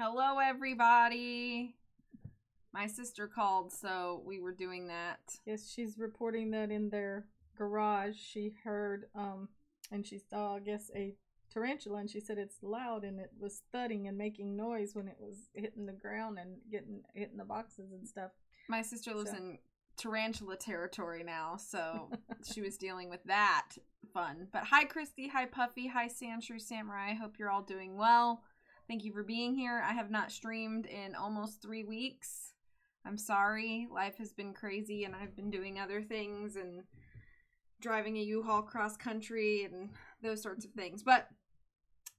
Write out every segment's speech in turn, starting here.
Hello, everybody. My sister called, so we were doing that. Yes, she's reporting that in their garage she heard, and she saw, I guess, a tarantula, and she said it's loud and it was thudding and making noise when it was hitting the ground and hitting the boxes and stuff. My sister lives in tarantula territory now, so she was dealing with that fun. But hi, Christy. Hi, Puffy. Hi, Sandshrew Samurai. I hope you're all doing well. Thank you for being here. I have not streamed in almost 3 weeks. I'm sorry. Life has been crazy, and I've been doing other things and driving a U-Haul cross country and those sorts of things. But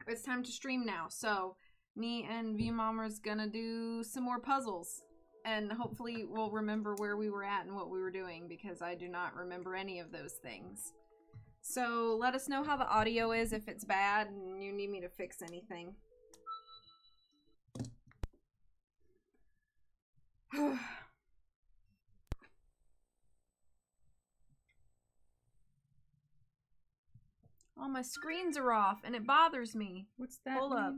it's time to stream now. So me and V-Mama's gonna do some more puzzles. And hopefully we'll remember where we were at and what we were doing, because I do not remember any of those things. So let us know how the audio is, if it's bad and you need me to fix anything. All my screens are off and it bothers me. What's that? Hold up.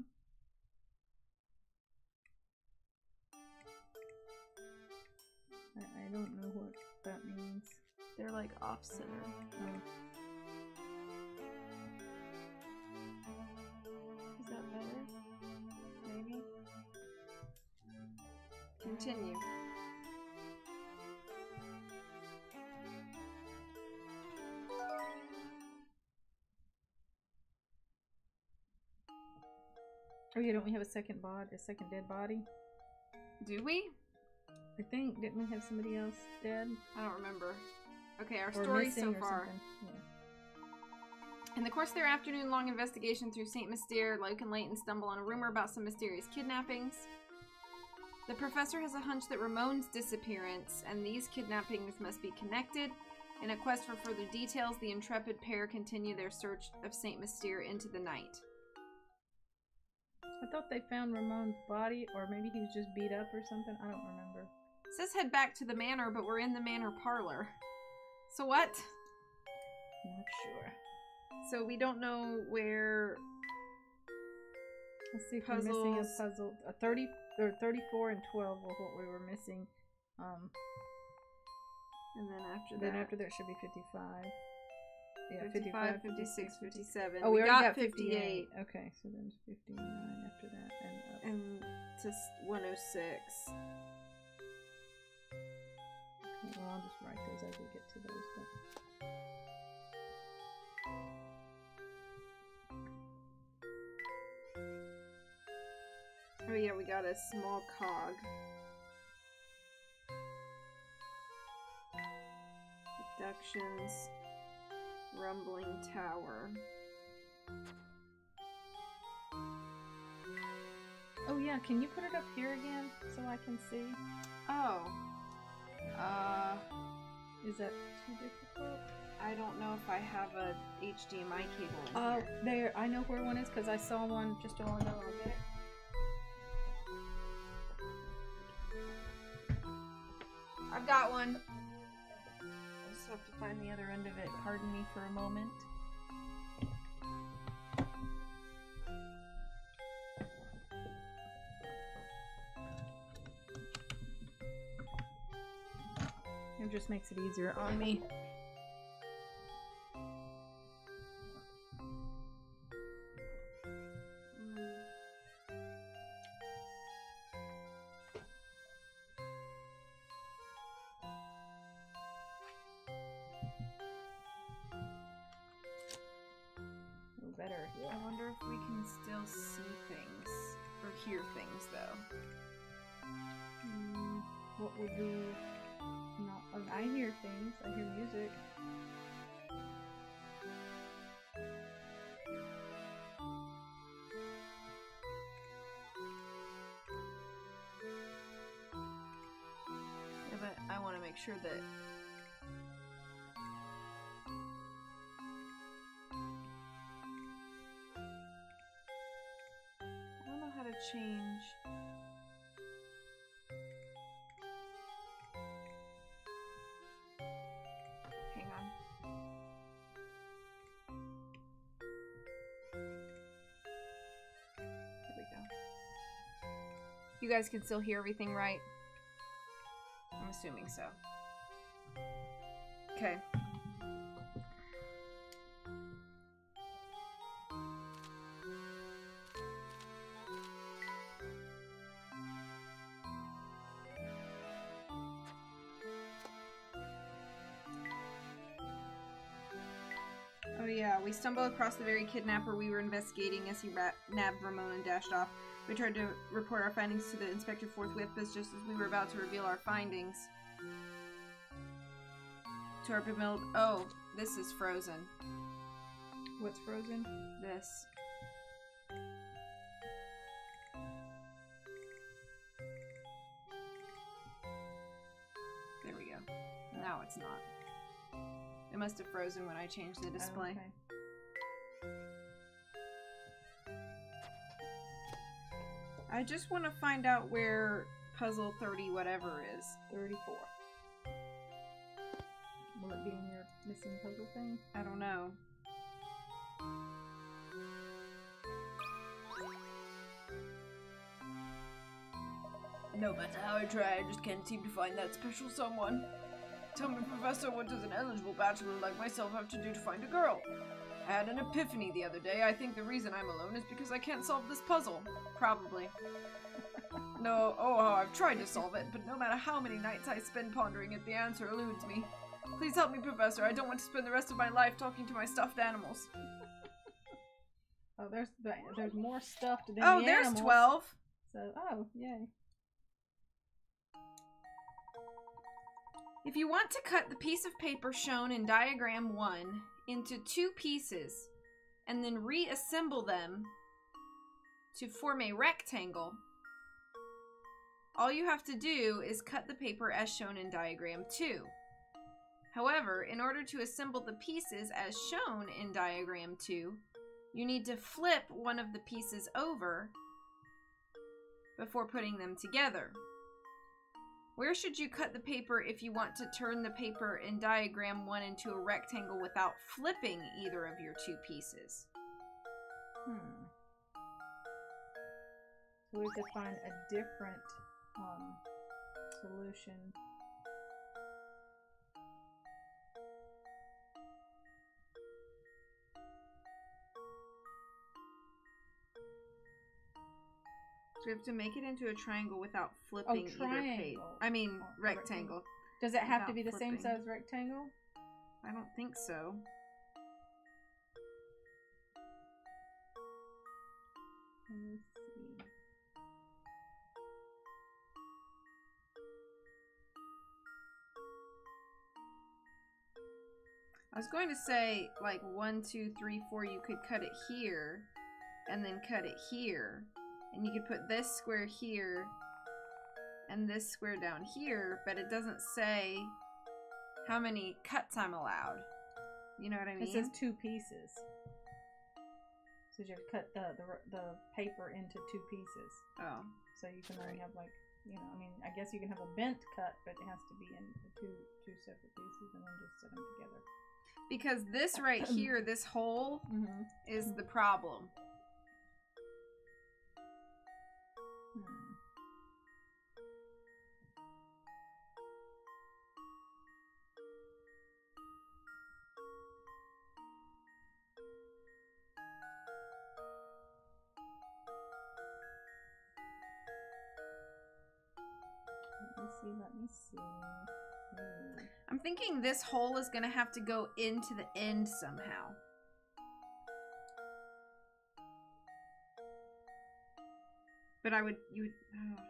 I don't know what that means. They're like off center. Oh. Is that better? Maybe? Continue. Oh yeah, don't we have a second dead body? Do we? I think, didn't we have somebody else dead? I don't remember. Okay, our Or story missing so or far. Yeah. In the course of their afternoon-long investigation through St. Mystere, Luke and Layton stumble on a rumor about some mysterious kidnappings. The professor has a hunch that Ramon's disappearance and these kidnappings must be connected, In a quest for further details, the intrepid pair continue their search of Saint Mystere into the night. I thought they found Ramon's body, or maybe he was just beat up or something. I don't remember. It says head back to the manor, but we're in the manor parlor. So what? Not sure. So we don't know where... Let's see if we're missing a puzzle. 30 or 34 and 12 were what we were missing. And then after that should be 55. Yeah, 55, 56, 57. Oh, we already got 58. Okay, so then 59 after that. And to 106. Okay, well, I'll just write those as we get to those. But... Oh yeah, we got a small cog. Abductions. Rumbling tower. Oh yeah, can you put it up here again so I can see? Oh. Is that too difficult? I don't know if I have a HDMI cable in here. Oh, there. I know where one is because I saw one just a while ago. I'll get it. I've got one. I just have to find the other end of it. Pardon me for a moment. It just makes it easier on me. Better. Yeah. I wonder if we can still see things or hear things though. What would be not? I hear things. I hear music. Yeah, but I want to make sure that. Change. Hang on. Here we go. You guys can still hear everything, right? I'm assuming so. Okay. Oh yeah, we stumbled across the very kidnapper we were investigating as he nabbed Ramon and dashed off. We tried to report our findings to the inspector forthwith, but just as we were about to reveal our findings... To our bewildered... Oh, this is frozen. What's frozen? This. There we go. Now it's not. It must have frozen when I changed the display. Okay. I just want to find out where puzzle 30 whatever is. 34. Will it be in your missing puzzle thing? I don't know. No matter how I try, I just can't seem to find that special someone. Tell me, Professor, what does an eligible bachelor like myself have to do to find a girl? I had an epiphany the other day. I think the reason I'm alone is because I can't solve this puzzle. Probably. No, oh, I've tried to solve it, but no matter how many nights I spend pondering it, the answer eludes me. Please help me, Professor. I don't want to spend the rest of my life talking to my stuffed animals. Oh, there's more stuffed than oh, the there's animals. 12. So, oh, yay. If you want to cut the piece of paper shown in diagram 1 into 2 pieces and then reassemble them to form a rectangle, all you have to do is cut the paper as shown in diagram 2. However, in order to assemble the pieces as shown in diagram 2, you need to flip one of the pieces over before putting them together. Where should you cut the paper if you want to turn the paper in diagram 1 into a rectangle without flipping either of your two pieces? So we have to find a different solution. So we have to make it into a triangle without flipping either page. I mean, rectangle. Does it have to be the same size rectangle? I don't think so. Let me see. I was going to say, like, 1, 2, 3, 4, you could cut it here, and then cut it here. And you could put this square here, and this square down here, but it doesn't say how many cuts I'm allowed. You know what I mean? It says 2 pieces. So you have to cut the paper into 2 pieces. Oh. So you can only have, like, you know, I mean, I guess you can have a bent cut, but it has to be in two separate pieces, and then just set them together. Because this right here, this hole, is the problem. Let me see. I'm thinking this hole is going to have to go into the end somehow. But you would, oh.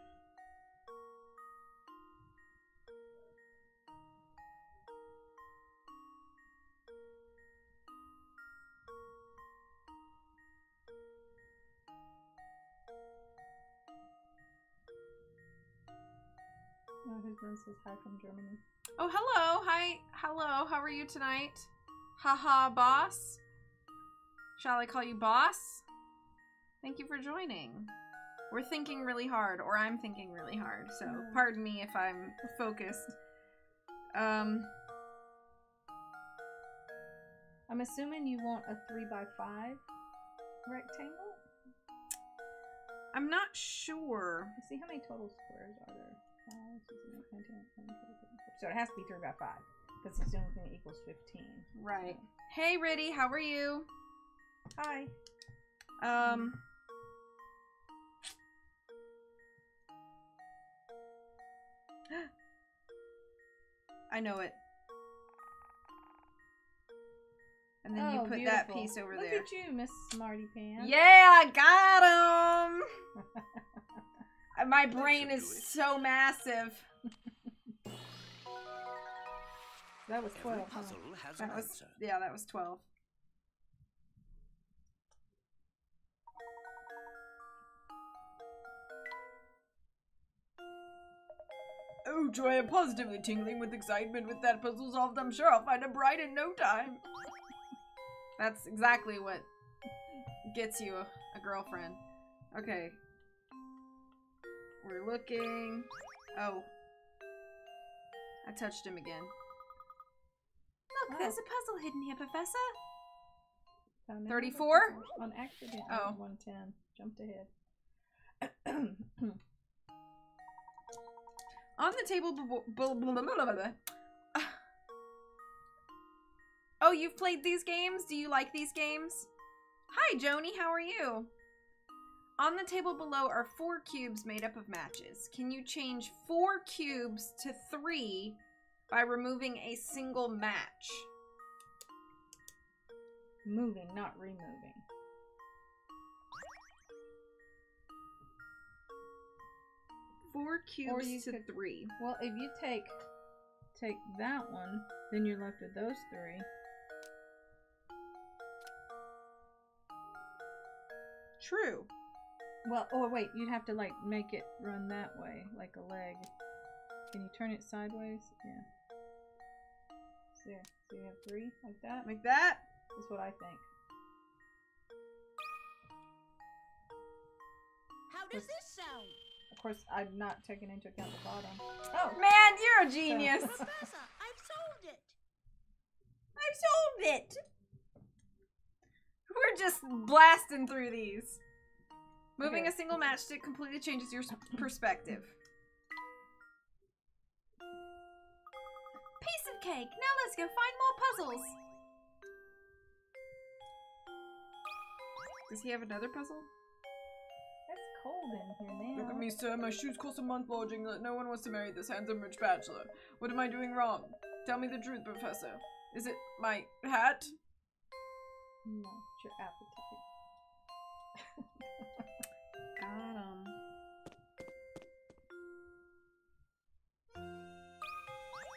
My husband says hi from Germany. Oh, hello. Hi. Hello. How are you tonight? Haha, boss. Shall I call you boss? Thank you for joining. We're thinking really hard, or I'm thinking really hard, so pardon me if I'm focused. I'm assuming you want a 3x5 rectangle? I'm not sure. Let's see how many total squares are there. 5, 6, 8, 9, 10, 11, 12, 13, 14. So it has to be 3x5 because it's the only thing that equals 15. Right. Hey, Riddy, how are you? Hi. I know it. And then you put beautiful. that piece over there. Look at you, Miss Smarty Pants. Yeah, I got him! My brain is so massive. That was 12. Yeah, that was 12. Oh, joy, I'm positively tingling with excitement with that puzzle solved. I'm sure I'll find a bride in no time. That's exactly what gets you a girlfriend. Okay. We're looking. Oh. I touched him again. Look, there's a puzzle hidden here, Professor. 34? On accident. Oh. 110. Jumped ahead. On the table. Oh, you've played these games? Do you like these games? Hi, Joni. How are you? On the table below are 4 cubes made up of matches. Can you change 4 cubes to 3 by removing a single match? Moving, not removing. Four cubes to 3. Well, if you take that one, then you're left with those 3. True. Well, or wait, you'd have to like make it run that way, like a leg. Can you turn it sideways? Yeah. Yeah, so you have 3 like that? Like that? That's what I think. How does this sound? Of course, I'm not taking into account the bottom. Oh, man, you're a genius. Professor, I've solved it. I've solved it. We're just blasting through these. Moving Okay. a single matchstick completely changes your perspective. Piece of cake. Now let's go find more puzzles. Does he have another puzzle? It's cold in here now. Look at me, sir. My shoes cost a month lodging. No one wants to marry this handsome rich bachelor. What am I doing wrong? Tell me the truth, Professor. Is it my hat? No, it's your appetite. Got him.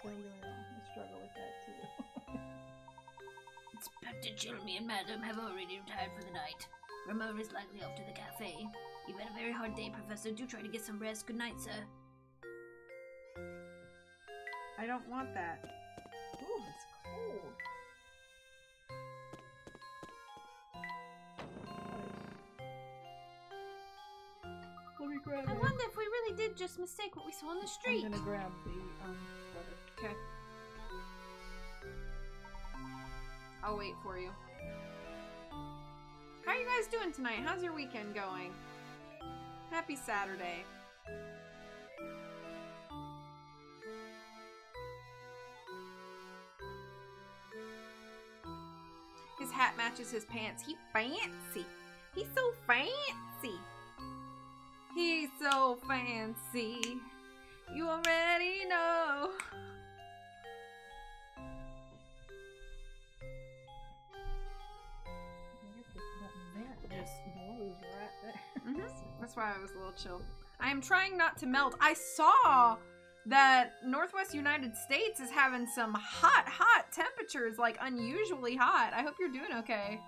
Don't get me wrong, I struggle with that too. Inspector Chilmy and Madam have already retired for the night. Ramon is likely off to the cafe. You've had a very hard day, Professor. Do try to get some rest. Good night, sir. I don't want that. Ooh, it's cold. Let me grab I it. wonder if we really did just mistake what we saw on the street. I'm gonna grab the sweater. Okay. I'll wait for you. How are you guys doing tonight? How's your weekend going? Happy Saturday. His hat matches his pants. He fancy. He's so fancy. He's so fancy. You already know. I guess this button there just blows right there. Mhm. That's why I was a little chill. I am trying not to melt. I saw that Northwest United States is having some hot temperatures, like unusually hot. I hope you're doing okay.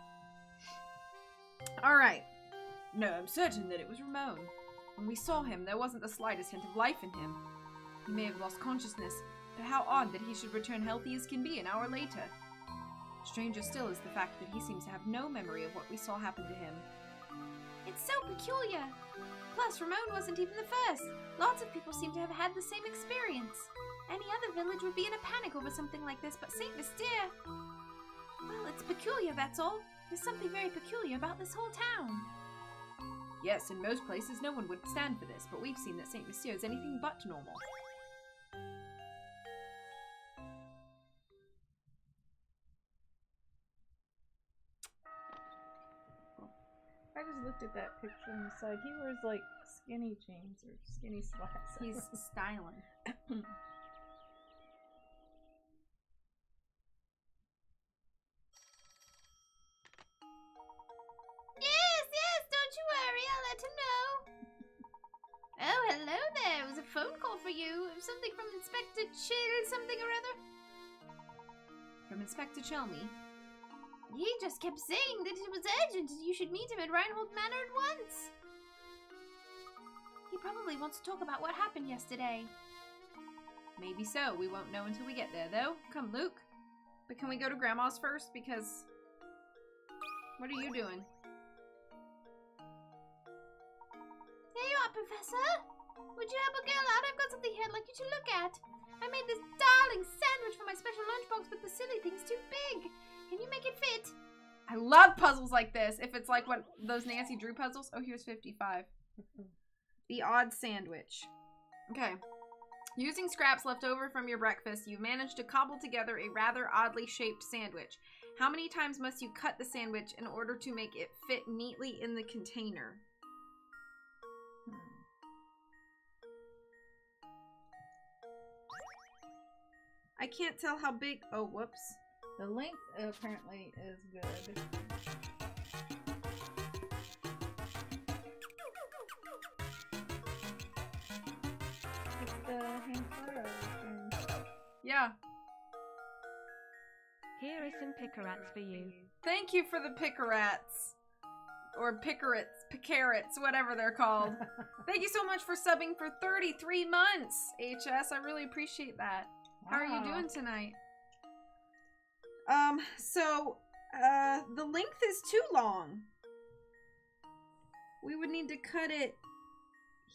Alright. No, I'm certain that it was Ramon. When we saw him, there wasn't the slightest hint of life in him. He may have lost consciousness, but how odd that he should return healthy as can be an hour later. Stranger still is the fact that he seems to have no memory of what we saw happen to him. It's so peculiar. Plus, Ramon wasn't even the first. Lots of people seem to have had the same experience. Any other village would be in a panic over something like this, but St. Mystere... Well, it's peculiar, that's all. There's something very peculiar about this whole town. Yes, in most places no one would stand for this, but we've seen that St. Mystere is anything but normal. I just looked at that picture on the side. He wears like skinny jeans or skinny slacks. He's styling. Yes, don't you worry, I'll let him know. Oh, hello there. It was a phone call for you. Something from Inspector something or other. From Inspector Chelmy. He just kept saying that it was urgent and you should meet him at Reinhold Manor at once. He probably wants to talk about what happened yesterday. Maybe so. We won't know until we get there, though. Come, Luke. But can we go to Grandma's first? Because... What are you doing? There you are, Professor. Would you help a girl out? I've got something here I'd like you to look at. I made this darling sandwich for my special lunchbox, but the silly thing's too big. Can you make it fit? I love puzzles like this. If it's like what those Nancy Drew puzzles. Oh, here's 55. The odd sandwich. Okay. Using scraps left over from your breakfast, you've managed to cobble together a rather oddly shaped sandwich. How many times must you cut the sandwich in order to make it fit neatly in the container? I can't tell how big... Oh, whoops. The length apparently is good. It's the hand photo thing. Yeah. Here are some picarats for you. Thank you for the picarats. Or picarats, whatever they're called. Thank you so much for subbing for 33 months, HS. I really appreciate that. How are you Wow. doing tonight? The length is too long. We would need to cut it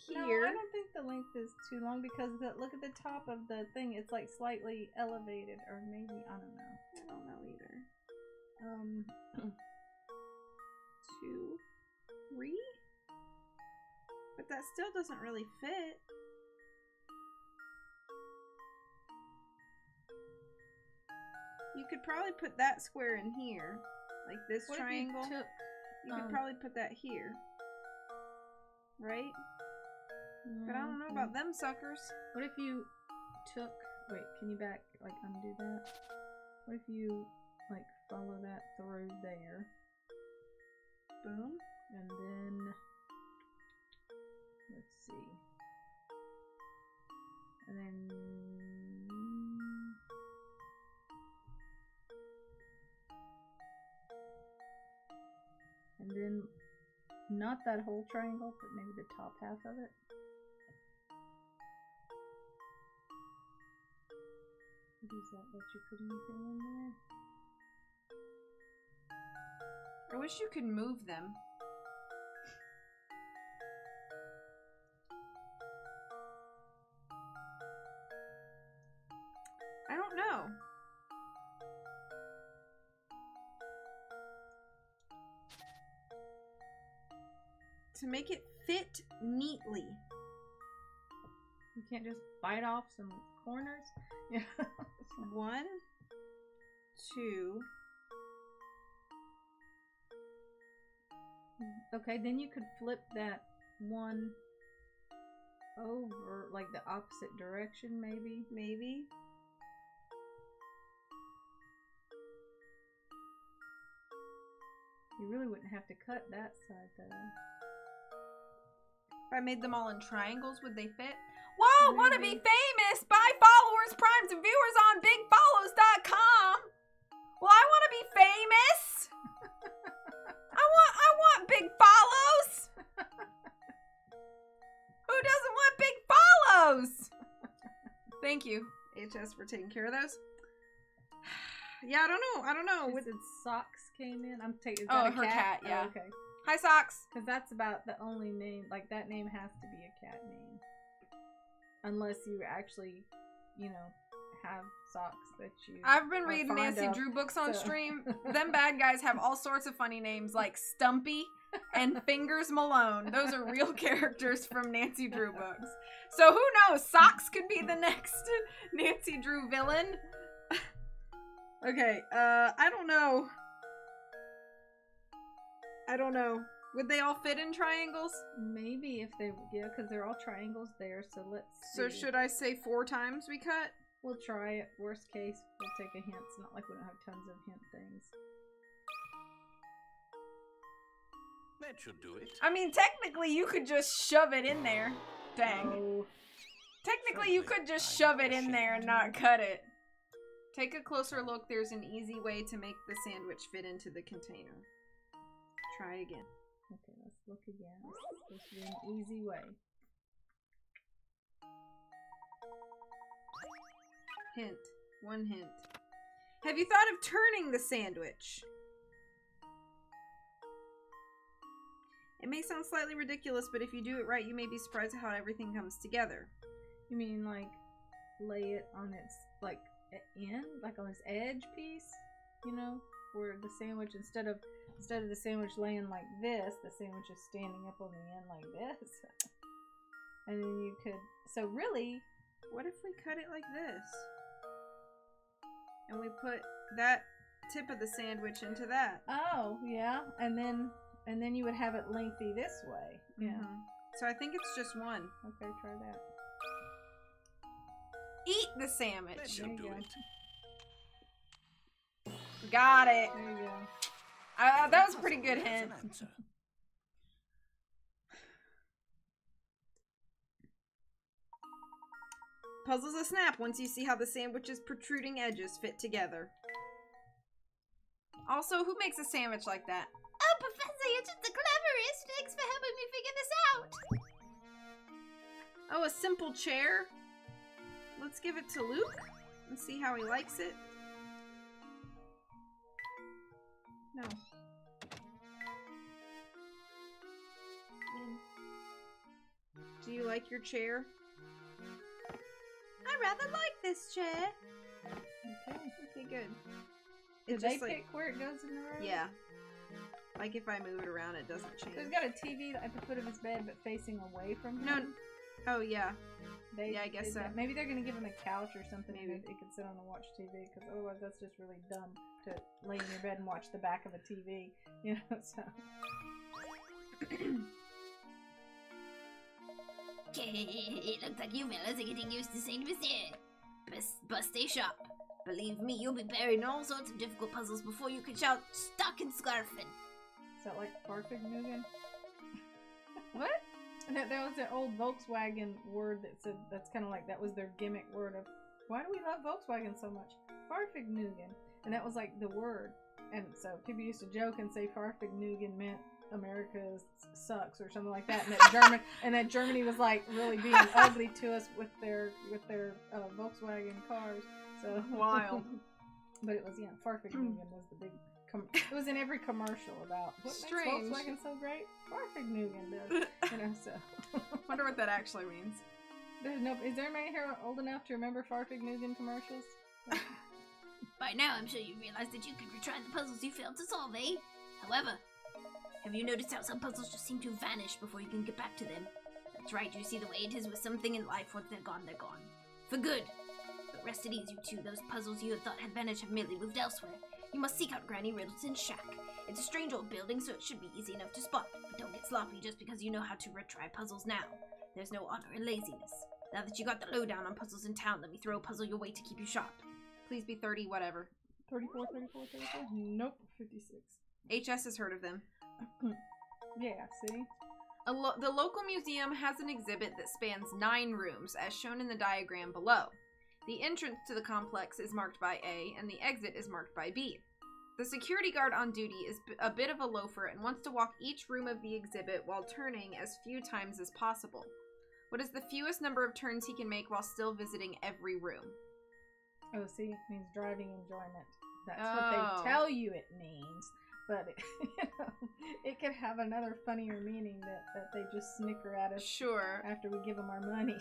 here. No, I don't think the length is too long because look at the top of the thing. It's like slightly elevated, or maybe I don't know. I don't know either. 2, 3? But that still doesn't really fit. You could probably put that square in here. Like this What triangle. if you took, You could probably put that here. Right? But I don't know about them suckers. What if you took, wait, can you back, like, undo that? What if you, like, follow that through there? Boom. And then, let's see. And then, not that whole triangle, but maybe the top half of it. Does that let you put anything in there? I wish you could move them. I don't know. To make it fit neatly. You can't just bite off some corners? Yeah. 1, 2. Okay, then you could flip that one over, like the opposite direction, maybe. Maybe. You really wouldn't have to cut that side, though. If I made them all in triangles, would they fit? Whoa! Maybe. Want to be famous? Buy followers, primes, and viewers on bigfollows.com. Well, I want to be famous. I want big follows. Who doesn't want big follows? Thank you, HS, for taking care of those. Yeah, I don't know. With its socks came in. I'm taking. Oh, her cat, yeah. Oh, okay. Hi, Socks. Because that's about the only name. Like that name has to be a cat name, unless you actually, you know, have socks that you. I've been are reading fond Nancy of, Drew books on so- stream. Them bad guys have all sorts of funny names like Stumpy and Fingers Malone. Those are real characters from Nancy Drew books. So who knows? Socks could be the next Nancy Drew villain. Okay, I don't know. Would they all fit in triangles? Maybe if they, yeah, because they're all triangles there. So let's. So see. should I say 4 times we cut? We'll try it. Worst case, we'll take a hint. It's not like we don't have tons of hint things. That should do it. I mean, technically you could just shove it in there. Dang. Oh, Technically you could just shove it in there and not cut it. Take a closer look. There's an easy way to make the sandwich fit into the container. Try again. okay. Let's look again. This is an easy way. Hint. 1 hint. Have you thought of turning the sandwich? It may sound slightly ridiculous, but if you do it right, you may be surprised at how everything comes together. You mean like lay it on its like end, like on its edge piece? You know, where the sandwich instead of the sandwich laying like this, the sandwich is standing up on the end like this. And then you could. So really, What if we cut it like this? And we put that tip of the sandwich into that. oh yeah, and then you would have it lengthy this way. Yeah. Mhm. So I think it's just 1. Okay, try that. Eat the That sandwich. There should you do go. it. Got it. There you go. That was a pretty good That's hint. an answer. Puzzle's a snap once you see how the sandwich's protruding edges fit together. Also, who makes a sandwich like that? Oh, Professor, you're just the cleverest. Thanks for helping me figure this out. Oh, a simple chair? Let's give it to Luke and see how he likes it. No. Do you like your chair? I rather like this chair. Okay. Okay, good. Did It's they just like, pick where it goes in the room? yeah. Like if I move it around, it doesn't change. So he's got a TV at the foot of his bed, but facing away from him. No. Oh yeah. They Yeah, I guess did so. that. Maybe they're gonna give him a couch or something, Maybe. and he could sit on and watch TV. Because otherwise, that's just really dumb to lay in your bed and watch the back of a TV. You know. So. It looks like you fellas are getting used to Saint Vizier. But stay sharp. Believe me, you'll be buried in all sorts of difficult puzzles before you can shout "stuck and scarfing." Is that like Farfignugan? What? There was an old Volkswagen word that said that's kind of like that was their gimmick word of why do we love Volkswagen so much? Farfignugan, and that was like the word. And so people used to joke and say Farfignugan meant America sucks or something like that, and that Germany was like really being ugly to us with their Volkswagen cars. So Wild. But it was Farfignugan was the big. It was in every commercial about what Strange. makes Volkswagen so great. Farfignugan does, you know. So Wonder what that actually means. there's no. Is there anybody here old enough to remember Farfignugan commercials? By now, I'm sure you realize that you can retry the puzzles you failed to solve, eh? However, have you noticed how some puzzles just seem to vanish before you can get back to them? That's right, you see the way it is with something in life. Once they're gone, they're gone. For good. But rest at ease, you two. Those puzzles you had thought had vanished have merely moved elsewhere. You must seek out Granny Riddleton's shack. It's a strange old building, so it should be easy enough to spot. But don't get sloppy just because you know how to retry puzzles now. There's no honor in laziness. Now that you got the lowdown on puzzles in town, let me throw a puzzle your way to keep you sharp. Please be 30, whatever. 34, 34, 34? Nope, 56. HS has heard of them. Yeah, see? The local museum has an exhibit that spans 9 rooms, as shown in the diagram below. The entrance to the complex is marked by A, and the exit is marked by B. The security guard on duty is a bit of a loafer and wants to walk each room of the exhibit while turning as few times as possible. What is the fewest number of turns he can make while still visiting every room? Oh, see, it means driving enjoyment. That's what they tell you it means. But it could have another funnier meaning that they just snicker at us Sure. after we give them our money.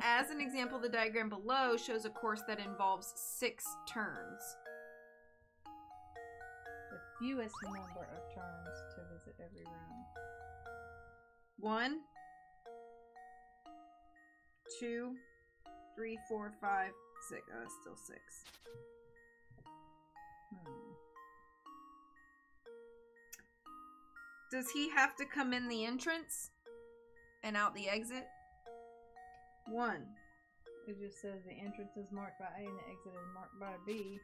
As an example, the diagram below shows a course that involves 6 turns. The fewest number of turns to visit every room. 1, 2, 3, 4, 5, 6. Oh, that's still 6. Does he have to come in the entrance and out the exit? 1. It just says the entrance is marked by A and the exit is marked by B.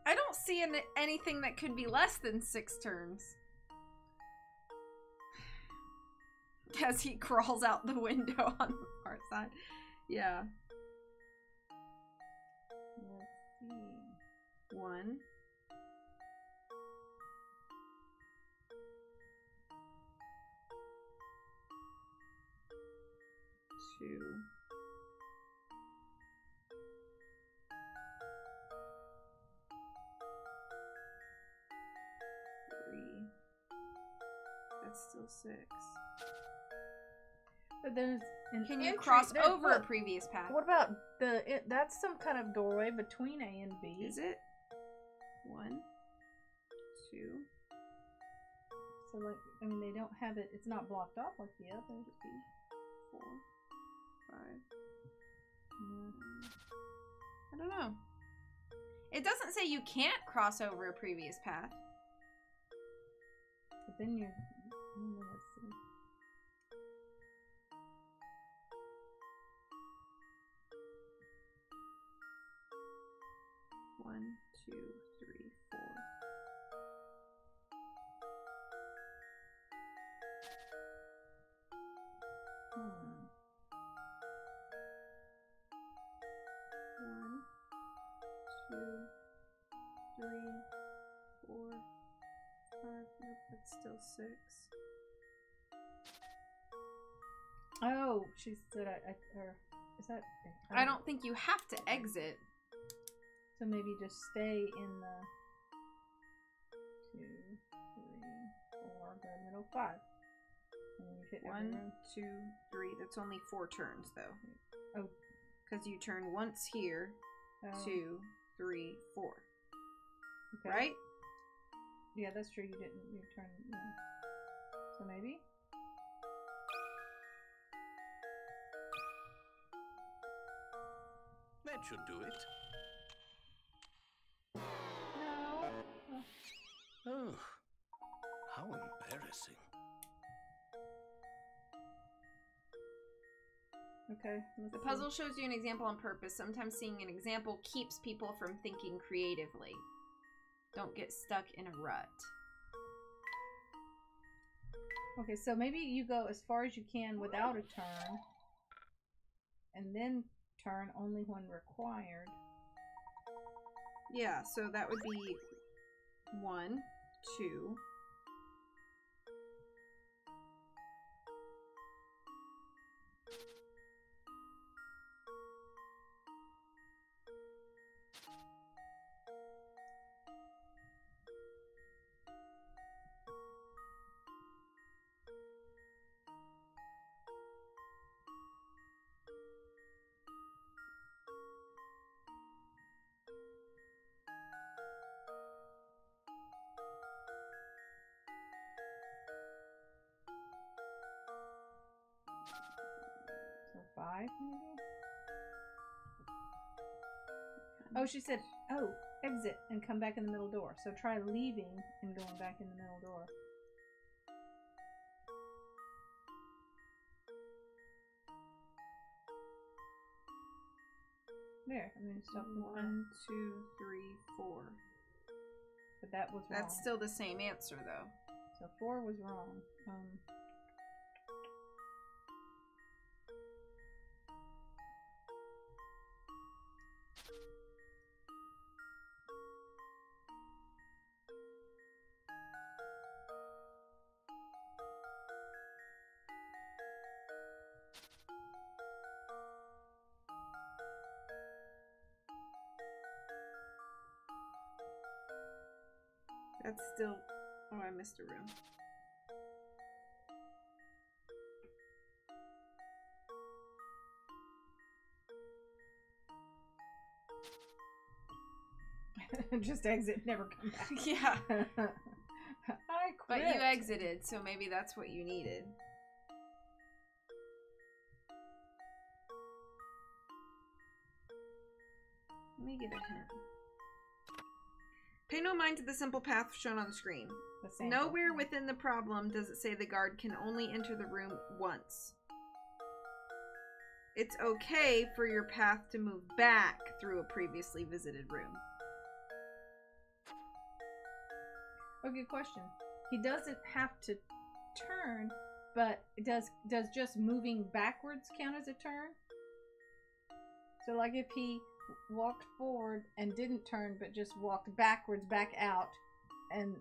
I don't see anything that could be less than 6 turns. As he crawls out the window on our side. Yeah. Let's see. 1. 2. 3. That's still 6. But there's an Can you entry- cross there- over a look, previous path? What about that's some kind of doorway between A and B. Is it? 1, 2. So like, I mean, they don't have it. It's not blocked off like the others. 4, 5. No. I don't know. It doesn't say you can't cross over a previous path. But then let's see. One, two, three, 4. 4, 5. Nope, that's still 6. Oh, she said or is that? I don't think you have to exit. So maybe just stay in the 2, 3, 4, go middle 5. And then you hit every 1, room. 2, 3. That's only 4 turns though. Oh. Because you turn once here, Oh. 2, 3, 4. Okay. Right? Yeah, that's true. You turn. Yeah. So maybe. That should do it. No. Oh, how embarrassing. Okay. The puzzle shows you an example on purpose. Sometimes seeing an example keeps people from thinking creatively. Don't get stuck in a rut. Okay, so maybe you go as far as you can without a turn, and then turn only when required. Yeah, so that would be 1, 2. So 5, maybe? Oh, she said, oh, exit and come back in the middle door. So try leaving and going back in the middle door. There, and then stop the 1, 2, 3, 4. But that was wrong. That's still the same answer, though. So 4 was wrong. That's still... Oh, I missed a room. Just exit, never come back. Yeah. I quit. But you exited, so maybe that's what you needed. Let me get a hint. Pay no mind to the simple path shown on the screen. Nowhere within the problem does it say the guard can only enter the room once. It's okay for your path to move back through a previously visited room. Okay, question. He doesn't have to turn, but does just moving backwards count as a turn? So like if he walked forward and didn't turn but just walked backwards back out, and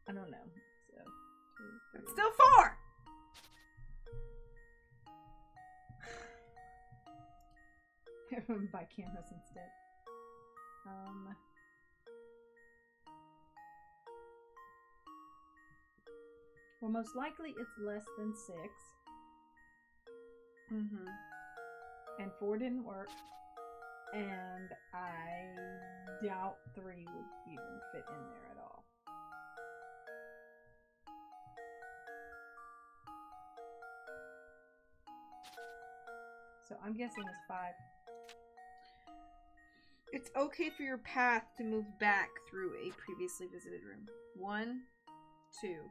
I don't know. So 2, 3. It's still 4. Buy cameras instead. Well, most likely it's less than 6. Mm-hmm. And 4 didn't work. And I doubt 3 would even fit in there at all. So I'm guessing it's 5. It's okay for your path to move back through a previously visited room. 1, 2.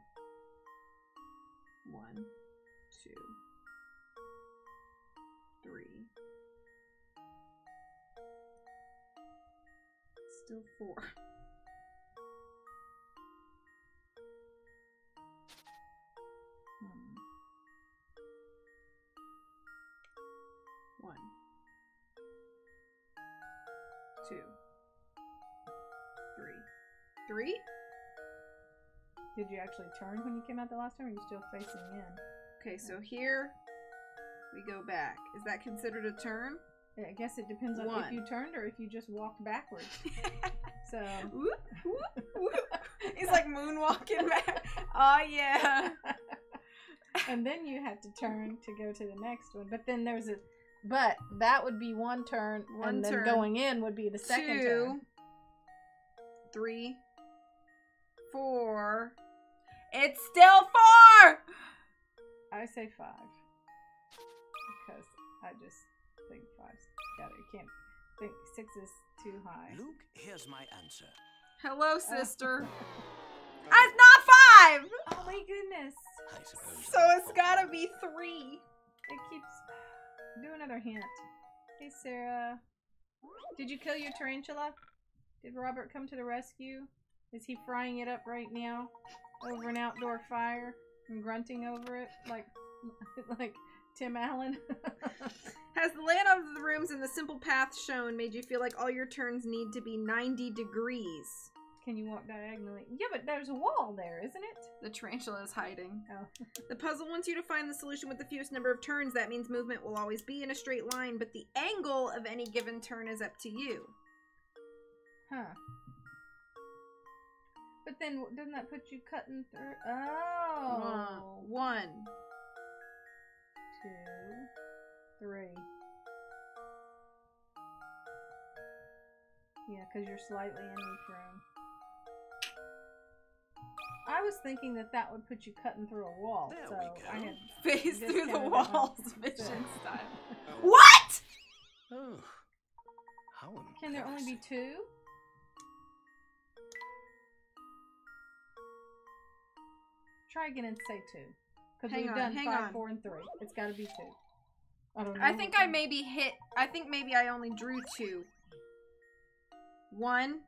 1, 2, 3. Still 4. 1, 2, 3. 3? Did you actually turn when you came out the last time, or are you still facing in? Okay, so here we go back. Is that considered a turn? Yeah, I guess it depends on if you turned or if you just walked backwards. So. Whoop, whoop, whoop. He's like moonwalking back. Oh, yeah. And then you had to turn to go to the next one. But then there's a. But that would be one turn. And then going in would be the second turn. 2, 3, 4. It's still 4! I say 5. Because I just think 5's got it. You can't think 6 is too high. Luke, here's my answer. Hello, sister. It's not 5! Oh my goodness. I suppose. So it's gotta be 3. It keeps. Do another hint. Hey, Sarah. Did you kill your tarantula? Did Robert come to the rescue? Is he frying it up right now over an outdoor fire and grunting over it like Tim Allen? Has the layout of the rooms and the simple path shown made you feel like all your turns need to be 90 degrees? Can you walk diagonally? Yeah, but there's a wall there, isn't it? The tarantula is hiding. Oh. The puzzle wants you to find the solution with the fewest number of turns. That means movement will always be in a straight line, but the angle of any given turn is up to you. Huh. But then, doesn't that put you cutting through? Oh. 1, 2, 3. Yeah, because you're slightly in each room. I was thinking that would put you cutting through a wall, There so we go. I had Face this through the kind of walls, a- vision style. What? Oh, how embarrassing. Can there only be 2? Try again and say 2. Because we've done 5, 4, and 3. It's got to be 2. I don't know. I think I maybe hit. I think maybe I only drew 2. 1,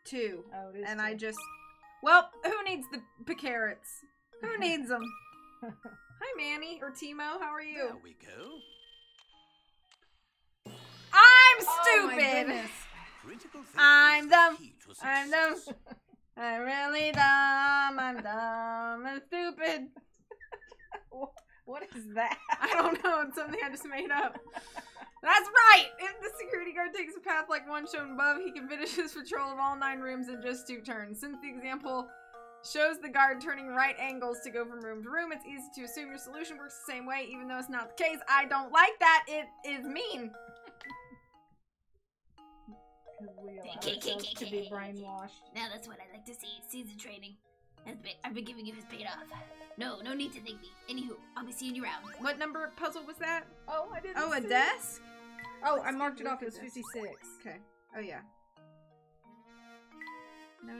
2. Oh, it is and 2. I just. Well, who needs the carrots? Who needs them? Hi, Manny or Timo. How are you? There we go. I'm Oh, my stupid. goodness. Critical thinking I'm is the dumb. key to I'm success. dumb. I'm really dumb. I'm dumb and stupid. What is that? I don't know. It's something I just made up. That's right! If the security guard takes a path like one shown above, he can finish his patrol of all 9 rooms in just 2 turns. Since the example shows the guard turning right angles to go from room to room, it's easy to assume your solution works the same way, even though it's not the case. I don't like that. It is mean. Because we allow ourselves to be brainwashed. Now that's what I like to see. Season training. I've been giving you his paid off. No need to thank me. Anywho, I'll be seeing you around. What number puzzle was that? Oh, I didn't Oh, a see desk? Oh, I marked it Look off at as this. 56. Okay. Oh, yeah. No.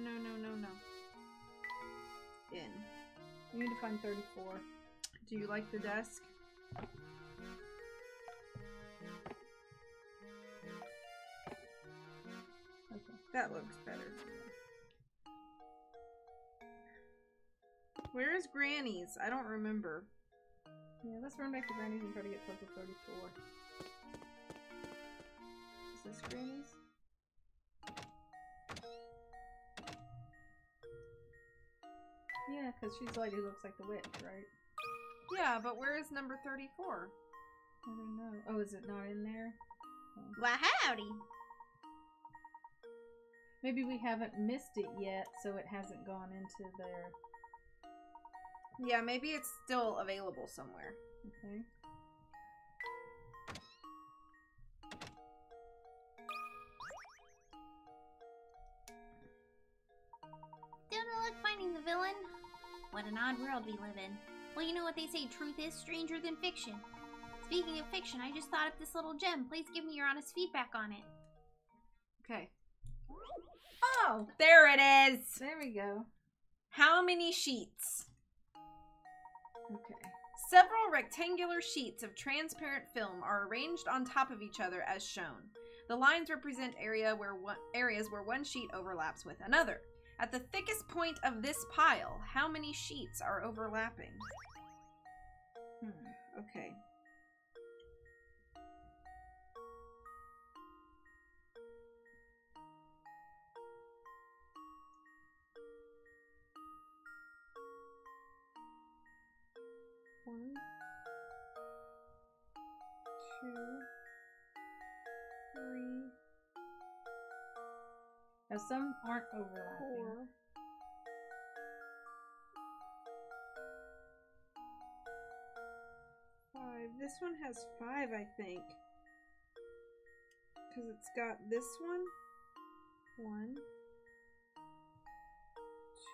In. You need to find 34. Do you like the desk? Okay. That looks better. Where is Granny's? I don't remember. Yeah, let's run back to Granny's and try to get puzzle 34. Is this Granny's? Yeah, because she's the lady who looks like the witch, right? Yeah, but where is number 34? I don't know. Oh, is it not in there? Oh. Well, howdy. Maybe we haven't missed it yet, so it hasn't gone into there. Yeah, maybe it's still available somewhere. Okay. Don't I like finding the villain? What an odd world we live in. Well, you know what they say, truth is stranger than fiction. Speaking of fiction, I just thought of this little gem. Please give me your honest feedback on it. Okay. Oh! There it is! There we go. How many sheets? Okay. Several rectangular sheets of transparent film are arranged on top of each other as shown. The lines represent areas where one sheet overlaps with another. At the thickest point of this pile, how many sheets are overlapping? Okay. 1, 2, 3. Now some aren't overlapping. 4. 5. This one has 5, I think. Because it's got this one. 1,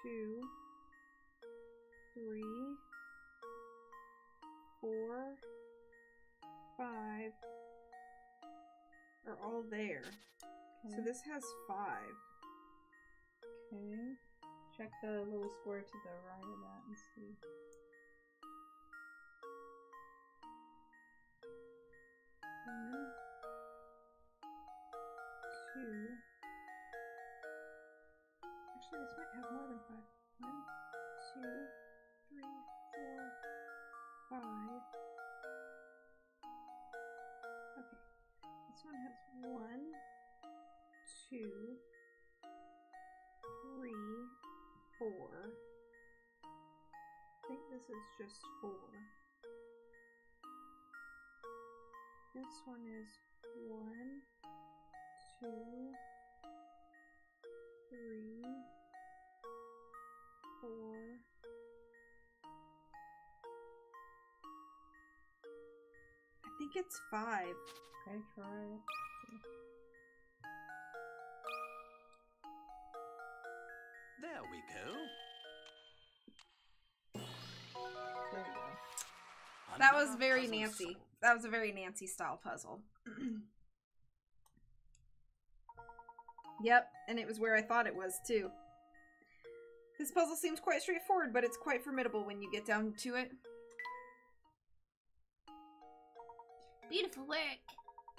2, 3, 4, 5 are all there. Okay. So this has 5. Okay. Check the little square to the right of that and see. One, 2. Actually, this might have more than 5. 1, 2, 3, 4, 5. Okay. This one has 1, 2, 3, 4. I think this is just 4. This one is 1, 2, 3, 4. I think it's 5. Okay, try it. There we go. There we go. That was Another very puzzle Nancy. solved. That was a very Nancy style puzzle. Yep, and it was where I thought it was too. This puzzle seems quite straightforward, but it's quite formidable when you get down to it. Beautiful work.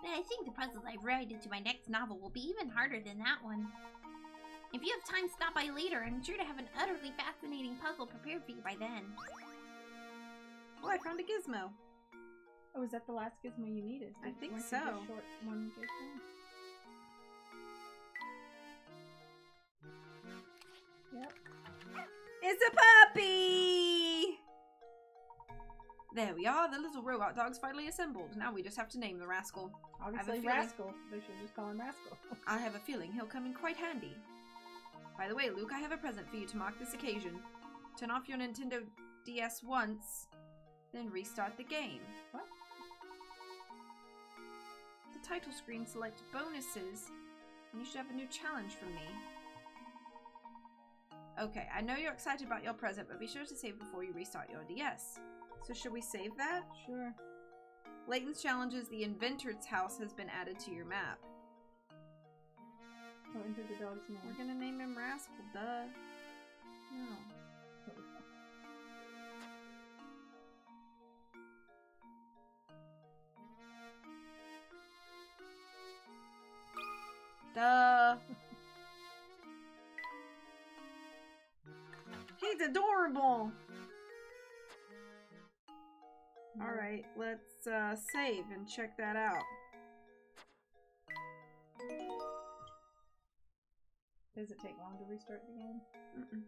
But I think the puzzles I write into my next novel will be even harder than that one. If you have time, stop by later. I'm sure to have an utterly fascinating puzzle prepared for you by then. Oh, I found a gizmo. Oh, is that the last gizmo you needed? I think Weren't so. you just short one gizmo? Yep. It's a puppy! There we are. The little robot dog's finally assembled. Now we just have to name the rascal. Obviously, feeling- Rascal. They should just call him Rascal. I have a feeling he'll come in quite handy. By the way, Luke, I have a present for you to mark this occasion. Turn off your Nintendo DS once, then restart the game. What? The title screen selects bonuses, and you should have a new challenge from me. Okay, I know you're excited about your present, but be sure to save before you restart your DS. So should we save that? Sure. Layton's challenges the inventor's house has been added to your map. Oh, enter the dog's name. We're gonna name him Rascal, duh. No. Duh. He's adorable. Alright, let's save and check that out. Does it take long to restart the game? Mm-mm.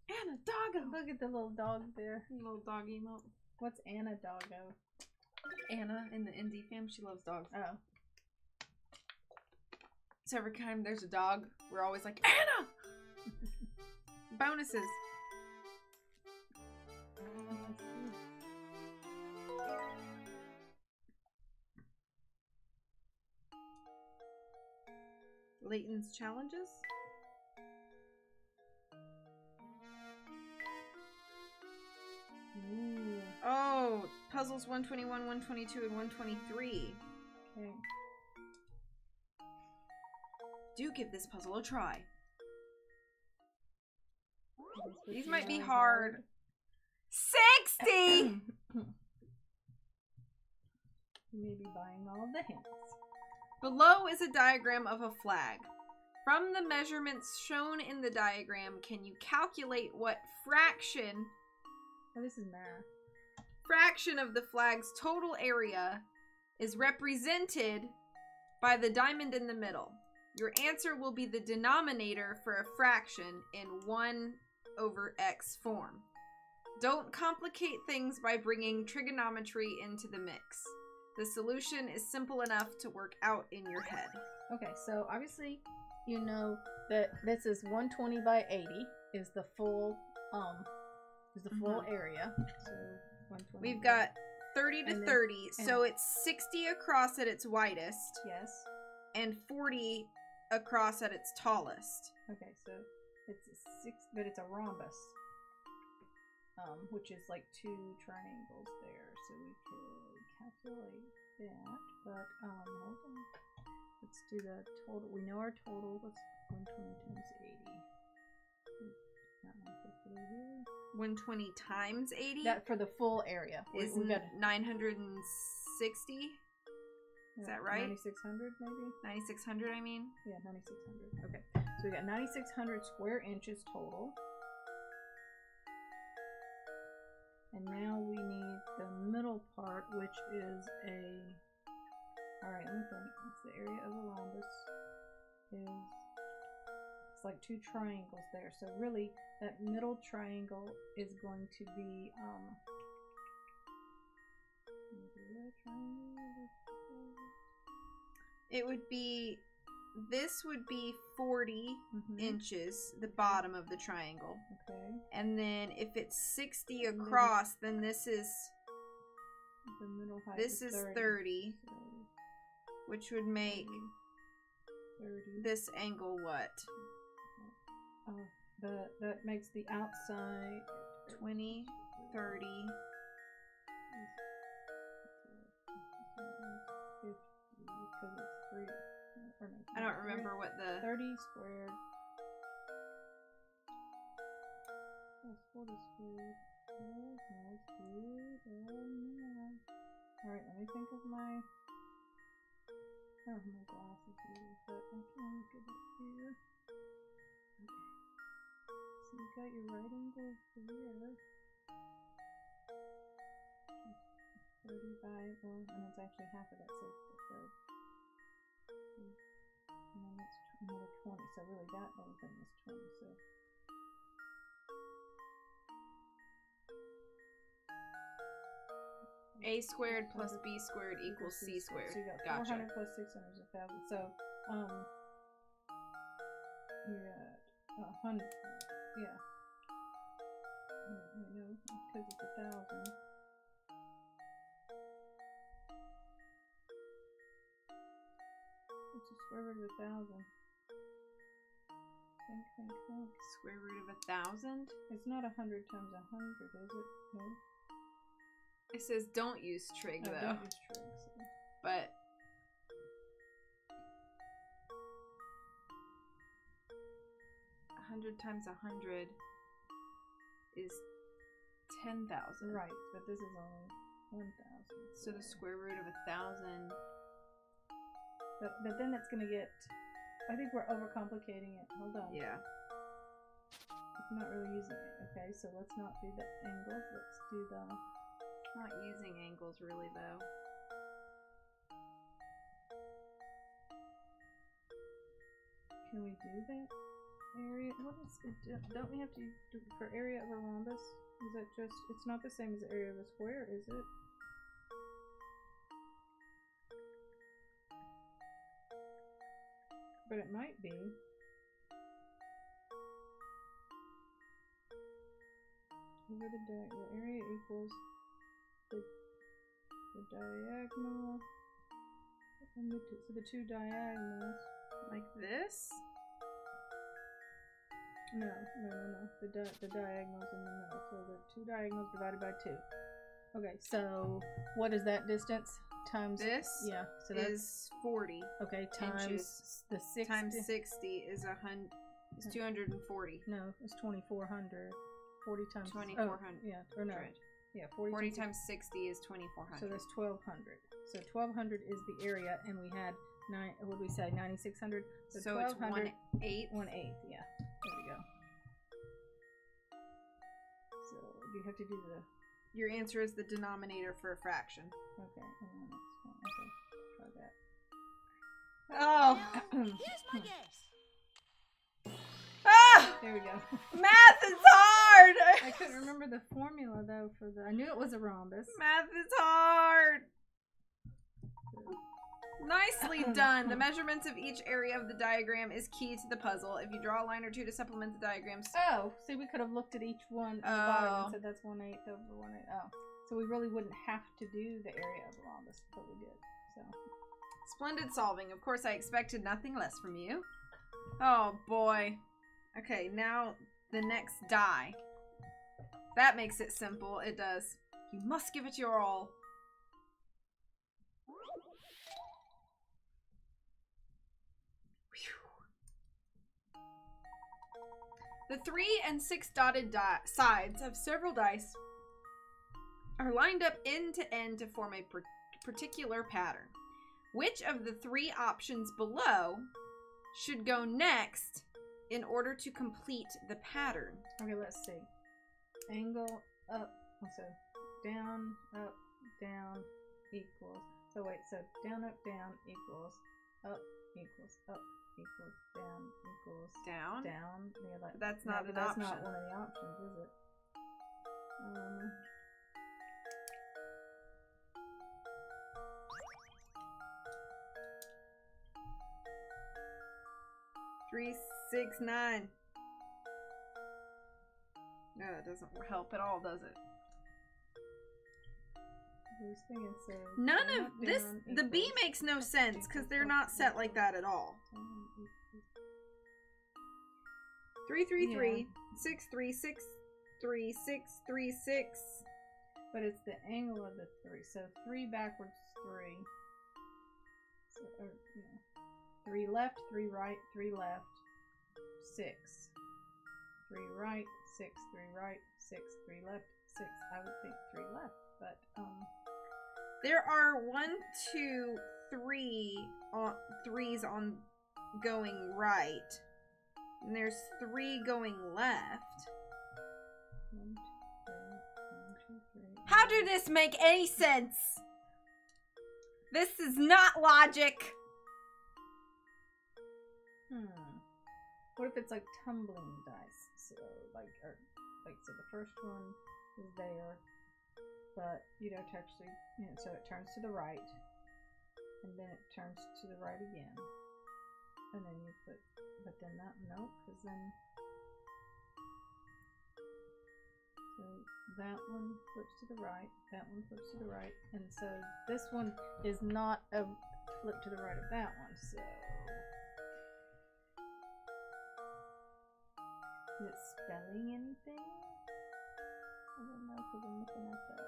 Anna Doggo! Look at the little dog there. Little dog emote. What's Anna Doggo? Anna in the Indie fam, she loves dogs. Oh. So every time there's a dog, we're always like, Anna! Bonuses. Let's see. Layton's challenges. Ooh. Oh, puzzles 121, 122, and 123. Okay. Do give this puzzle a try. This would These might be really hard. 60! You may be buying all the hints. Below is a diagram of a flag. From the measurements shown in the diagram, can you calculate what fraction Oh, this is math. of the flag's total area is represented by the diamond in the middle? Your answer will be the denominator for a fraction in 1/x form. Don't complicate things by bringing trigonometry into the mix. The solution is simple enough to work out in your head. Okay, so obviously you know that this is 120 by 80 is the full area. So 120. We've got 30 to And then- 30, so it's 60 across at its widest Yes. and 40 across at its tallest. Okay, so it's a but it's a rhombus. Which is like two triangles there, so we could calculate that. But hold on. Let's do the total. We know our total. What's 120 times 80? That one quickly here. 120 times 80 That for the full area is we got 960. Is that right? 9,600 maybe. 9,600, I mean. Yeah, 9,600. Okay, so we got 9,600 square inches total. And now we need the middle part, which is a... Alright, let me think. It's the area of a rhombus. It's like two triangles there. So really, that middle triangle is going to be... It would be... This would be 40 Mhm. inches, the bottom of the triangle. Okay. And then if it's 60 across, then this is The middle height this is 30, So which would make 30. this angle what? That makes the outside 20, 30. Because it's 3. Or no, I don't remember what the 30 squared. Plus 40 squared. Alright, let me think of my... I don't have my glasses here, but I can look it up here. Okay. So you got your right angle here. 35, well, and it's actually half of that, so and then that's another 20, so really that whole thing is 20, so. a squared plus b squared equals c squared. So you got Gotcha. 400 plus 600 is 1,000. So, you got 100. Yeah. Wait, no, because it's 1,000. What's the square root of 1,000? Think. Square root of 1,000? It's not 100 times 100, is it? No. It says don't use trig No, though. don't use trig. So. But 100 times 100 is 10,000. Right, but this is only 1,000. So the square root of 1,000. But then it's gonna get. I think we're overcomplicating it. Hold on. Yeah. It's not really using it. Okay, so let's not do the angles. Let's do the. Not using angles really though. Can we do that area? What is it? Don't we have to do for area of a rhombus? Is that just? It's not the same as the area of a square, is it? But it might be. Over the area equals the diagonal and the two diagonals. Like this? No. The diagonals in the middle. So the two diagonals divided by 2. Okay, so what is that distance? Times This yeah. So that's is 40 okay. Times inches. the 60 times 60 is 100. Is 240. No, it's 2,400. 40 times 2,400. yeah, or no. Yeah, 40, 40 times 60 is 2,400. So that's 1,200. So 1,200 is the area, and we had What do we say? 9,600. So it's 1/8. 1/8. Yeah. There we go. So do you have to do the? Your answer is the denominator for a fraction. Okay. Okay. Try that. Oh. Here's my guess. Ah! There we go. Math is hard! I couldn't remember the formula though for the. I knew it was a rhombus. Math is hard! Nicely done. The measurements of each area of the diagram is key to the puzzle. If you draw a line or two to supplement the diagrams. Oh, see, we could have looked at each one on the bottom and said that's 1/8 over 1/8. Oh, so we really wouldn't have to do the area of the rhombus, but we did. So Splendid solving. Of course, I expected nothing less from you. Oh boy. Okay, now the next die. That makes it simple. It does. You must give it your all. The 3 and 6 dotted sides of several dice are lined up end to end to form a particular pattern. Which of the 3 options below should go next in order to complete the pattern? okay, let's see. Angle up. So down, up, down equals. So wait. So down, up, down equals up equals up equals down equals Down? down. Yeah, like, But that's not an that's option. not one of the options, is it? 3, 6, 9. No, it doesn't help at all, does it? I was thinking, so None down, of up, this, down the B equals makes no sense because they're not set like that at all. down equals 3, 3, Yeah. 3, 6, 3, 6, 3, 6, 3, 6. But it's the angle of the 3. So 3 backwards, 3. So, or, you know, 3 left, 3 right, 3 left, 6. 3 right, 6, 3 right, 6, 3 left, 6. I would think 3 left, but There are 1, 2, 3 threes on going right. And there's 3 going left. 1, 2, 3. How did this make any sense? This is not logic. What if it's like tumbling dice? So so the first one is there, but you'd have to actually, so it turns to the right, and then it turns to the right again, and then you put, but then that, no, because then, so that one flips to the right, that one flips to the right, and so this one is not a flip to the right of that one, so. Is it spelling anything? I don't know because I'm looking at the.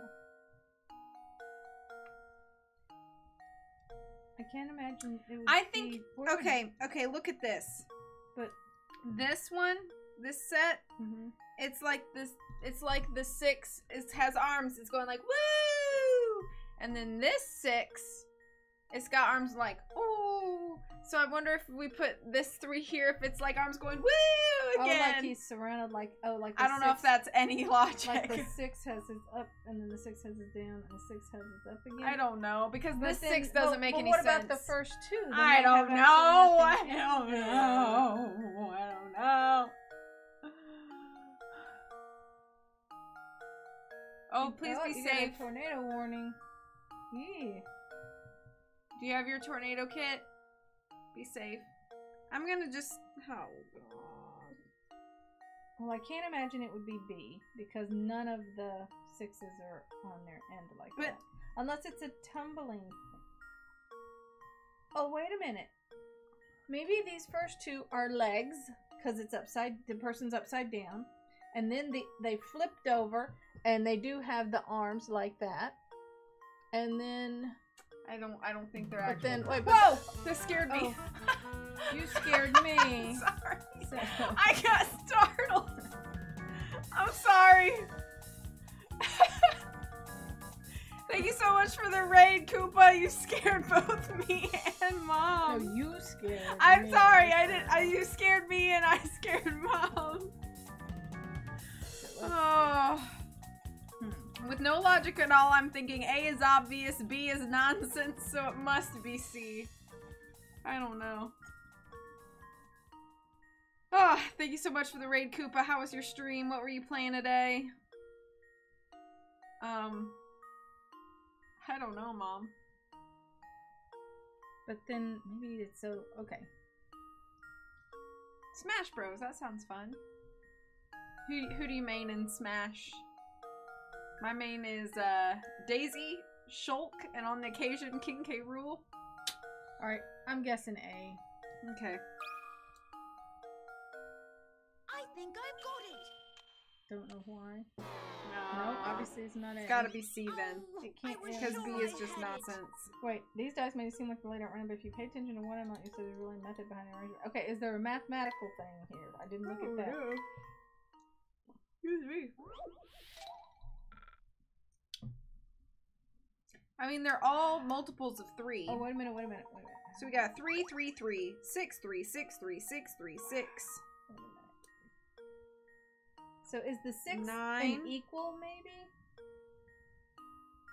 I can't imagine it would I think, be, where would- okay, look at this. But This one, this set, it's like the 6 has arms, it's going like, woo! And then this 6, it's got arms like, ooh. So I wonder if we put this 3 here, if it's like arms going, woo, again. Oh, like he's surrounded, like, like the I don't know if 6 that's any logic. Like the 6 has his up, and then the 6 has his down, and the 6 has his up again. I don't know, because But this then- 6 doesn't make any what sense. about the first 2? Then I they don't have know. I absolutely don't nothing. know. I don't know. Oh, please be you got a safe. tornado warning. Yeah. Do you have your tornado kit? Be safe. I'm gonna just. Oh, God. Well, I can't imagine it would be B because none of the 6s are on their end like But- that. Unless it's a tumbling thing. Oh, wait a minute. Maybe these first 2 are legs because it's the person's upside down, and then they flipped over and they do have the arms like that, and then. I don't think they're But actually. then wait. Whoa! This scared me. Oh. You scared me. Sorry. So- I got startled. I'm sorry. Thank you so much for for the raid, Koopa. You scared both me and No, Mom. you scared I'm me. sorry. You scared me and I scared Mom. Oh. With no logic at all, I'm thinking A is obvious, B is nonsense, so it must be C. I don't know. Oh, thank you so much for the raid, Koopa. How was your stream? What were you playing today? I don't know, Mom. But then maybe it's so okay. Smash Bros. That sounds fun. Who do you main in Smash? My main is Daisy, Shulk, and on occasion King K. Rool. All right, I'm guessing A. Okay. I think I've got it. Don't know why. No, No, obviously it's not A. It's gotta be C then. It can't I was Because sure B I is just had it. nonsense. Wait, these dice may seem like the later random, but if you pay attention to one amount, you see there's really a method behind the arrangement. Okay, is there a mathematical thing here? I didn't look at that. Excuse me. I mean, they're all multiples of 3. Oh, wait a minute. So we got 3, 3, 3, 6, 3, 6, 3, 6, 3, 6. So is the 6 9. an equal, maybe?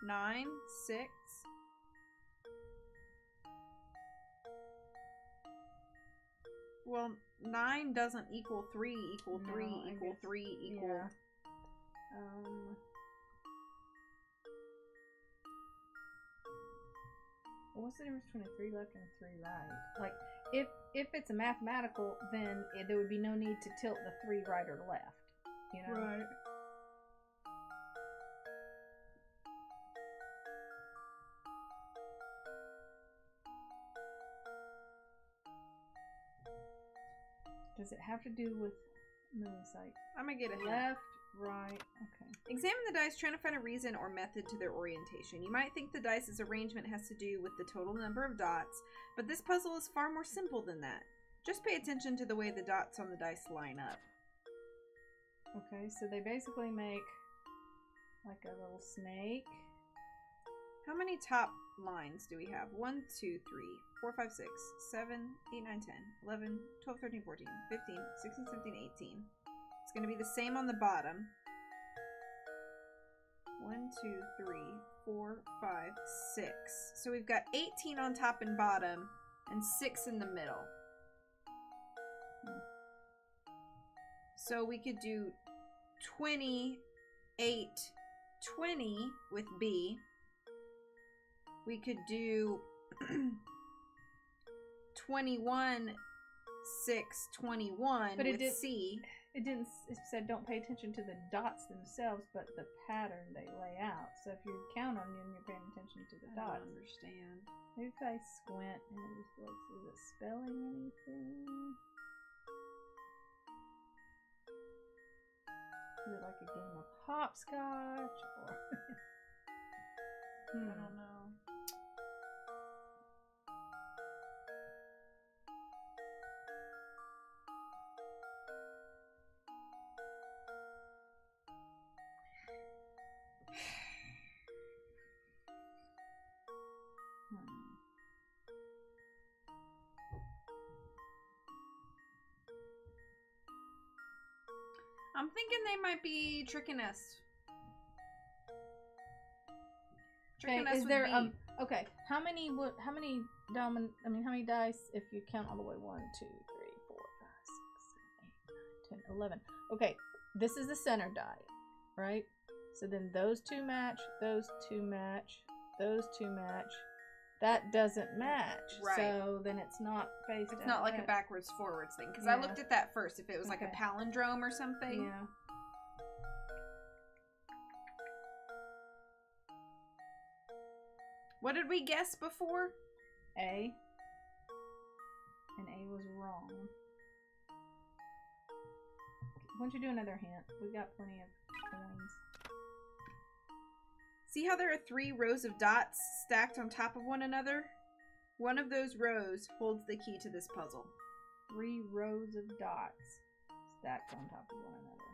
9, 6. Well, 9 doesn't equal 3, equal 3, No, I equal guess- 3, equal... Yeah. What's the difference between a 3 left and a 3 right? Like, if it's a mathematical, then there would be no need to tilt the 3 right or left. You know? Right. Does it have to do with like I'm gonna get a hint. left, right? Okay. Examine the dice, trying to find a reason or method to their orientation. You might think the dice's arrangement has to do with the total number of dots, but this puzzle is far more simple than that. Just pay attention to the way the dots on the dice line up. Okay, so they basically make like a little snake. How many top lines do we have? 1, 2, 3, 4, 5, 6, 7, 8, 9, 10, 11, 12, 13, 14, 15, 16, 17, 18. It's going to be the same on the bottom. 1, 2, 3, 4, 5, 6. So we've got 18 on top and bottom and 6 in the middle. So we could do 20, 8, 20 with B. We could do 21, 6, 21 But it with did- C. It didn't. It said don't pay attention to the dots themselves, but the pattern they lay out. So if you count on them, you're paying attention to the I don't dots. understand. Maybe if I squint and it just looks, is it spelling anything? Is it like a game of hopscotch or? I don't know. I'm thinking they might be tricking us. Tricking us is with there B. okay? How many how many dice if you count all the way? 1, 2, 3, 4, 5, 6, 7, 8, 9, 10, 11. Okay, this is the center die, right? So then those two match, those two match, those two match. That doesn't match. Right. So then it's not faced. It's not like a back. backwards forwards thing. Because I Yeah. looked at that first. If it was like a Okay. palindrome or something. Yeah. What did we guess before? A. And A was wrong. Why don't you do another hint? We got plenty of coins. See how there are 3 rows of dots stacked on top of one another? One of those rows holds the key to this puzzle. 3 rows of dots stacked on top of one another.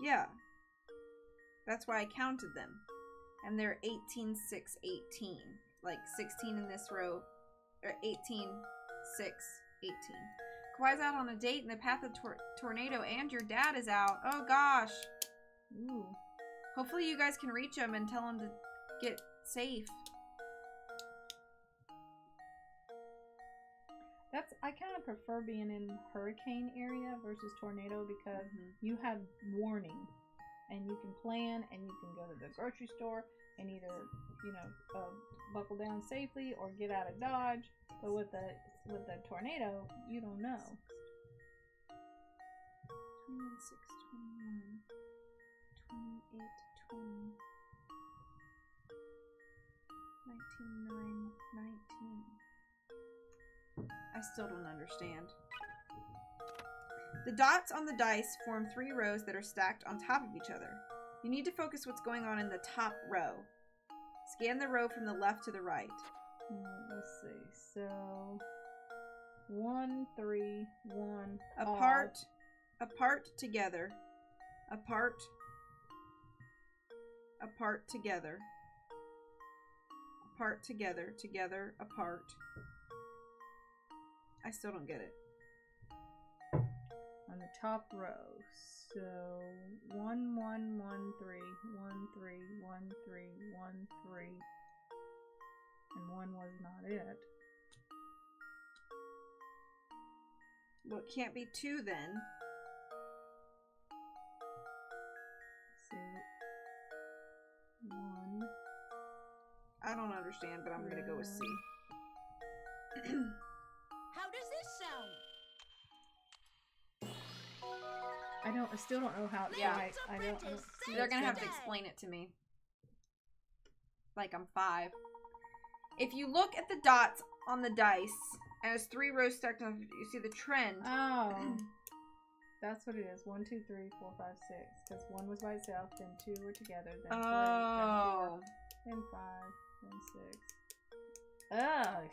Yeah. That's why I counted them. And they're 18, 6, 18. Like 16 in this row. Or 18, 6, 18. Kawhi's out on a date in the path of tornado, and your dad is out. Oh gosh. Ooh. Hopefully you guys can reach him and tell him to get safe. I kind of prefer being in hurricane area versus tornado because you have warning and you can plan and you can go to the grocery store and either, you know, buckle down safely or get out of Dodge. But with the tornado, you don't know. 21, 6, 21, 28, 20, 19, 9, 19. I still don't understand. The dots on the dice form 3 rows that are stacked on top of each other. You need to focus what's going on in the top row. Scan the row from the left to the right. Let's see. So 1, 3, 1. Apart, apart, together. Apart, apart, together. Apart, together, together, apart. I still don't get it. On the top row. So 1, 1, 1, 3, 1, 3, 1, 3, 1, 3. And 1 was not it. Well, it can't be 2 then. So 1. I don't understand, but I'm going to go with C. How does this sound? I still don't know how it's Yeah. right. I don't see They're it's going to have to right. explain it to me. Like I'm 5. If you look at the dots on the dice, as 3 rows stacked on, you see the trend. Oh. That's what it is. 1, 2, 3, 4, 5, 6. Because 1 was by itself, then 2 were together, then 3, then 4, then 5, then 6. Ugh.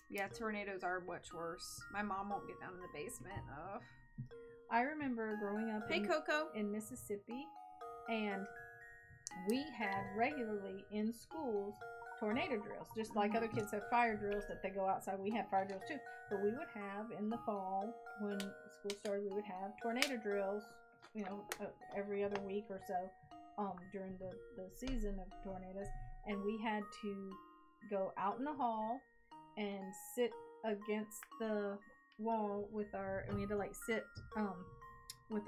Yeah, tornadoes are much worse. My mom won't get down in the basement. Ugh. I remember growing up Hey, Coco. in Mississippi, and we had regularly in schools tornado drills. Just like other kids have fire drills that they go outside, we have fire drills too. But we would have in the fall, when school started, we would have tornado drills, you know, every other week or so during the season of tornadoes. And we had to go out in the hall and sit against the wall with and we had to like sit with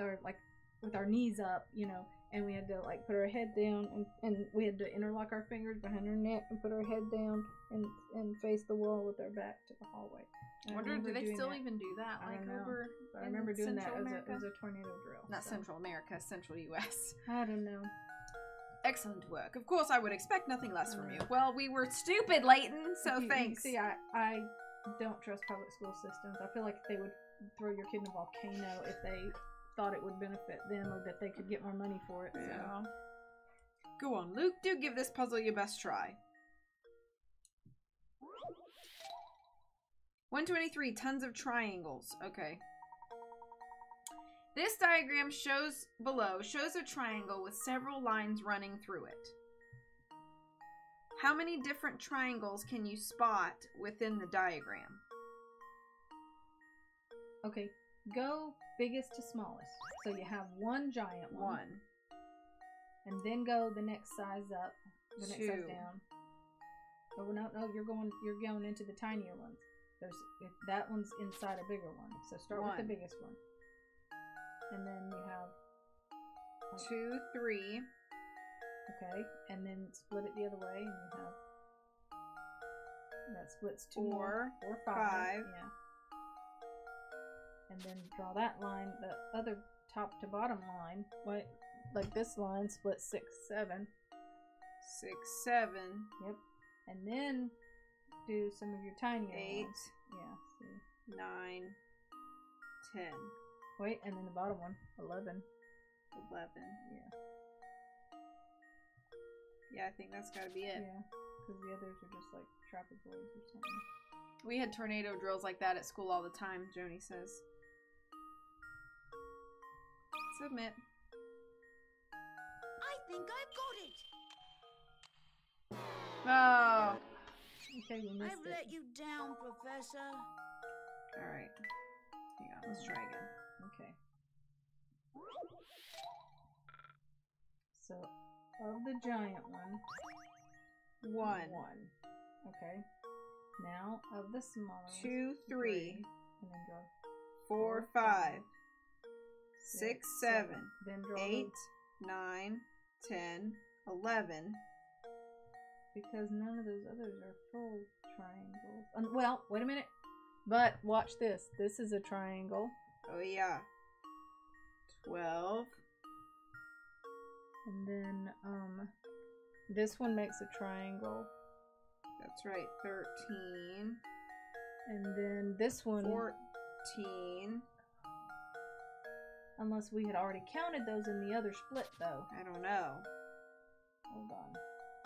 our knees up, you know, and we had to like put our head down and we had to interlock our fingers behind our neck and put our head down and face the wall with our back to the hallway. I wonder, do they still even do that? I Like don't know. over But I in remember doing that Central as America? a tornado drill. Not so. Central America, Central U.S. I don't know. Excellent work. Of course, I would expect nothing less from you. Well, we were stupid, Layton, so thanks. See, I don't trust public school systems. I feel like they would throw your kid in a volcano if they thought it would benefit them or that they could get more money for it. So. Yeah. Go on, Luke. Do give this puzzle your best try. 123, tons of triangles. Okay. This diagram shows a triangle with several lines running through it. How many different triangles can you spot within the diagram? Okay, go biggest to smallest. So you have one giant one. And then go the next size up, the next size 2. down. Oh no, you're going into the tinier ones. That one's inside a bigger one. So start with the 1. biggest one. And then you have 2, 3. okay, and then split it the other way, and you have that splits 2 4, more, 4, 5, 5. yeah. And then draw that line, the other top to bottom line. What, like this line splits 6, 7. 6, 7. Yep. And then do some of your tinier 8. ones. Yeah. See. 9, 10, Wait, and then the bottom one, 11. 11. Yeah. Yeah, I think that's gotta be it. Yeah. Because the others are just like trapezoids or something. We had tornado drills like that at school all the time, Joni says. Submit. I think I've got it. Oh. Okay, we missed I've it. let you down, Professor. Alright. Hang on, let's try again. Okay. So, of the giant one, One. Okay. Now, of the smaller ones, 2, 3, and then draw 4, 4, 5, 6, 7, Then draw 8, 9, 10, 11. because none of those others are full triangles. Well, wait a minute. But watch this. This is a triangle. Oh yeah. 12. And then this one makes a triangle. That's right. 13. And then this one 14. unless we had already counted those in the other split though. I don't know. Hold on.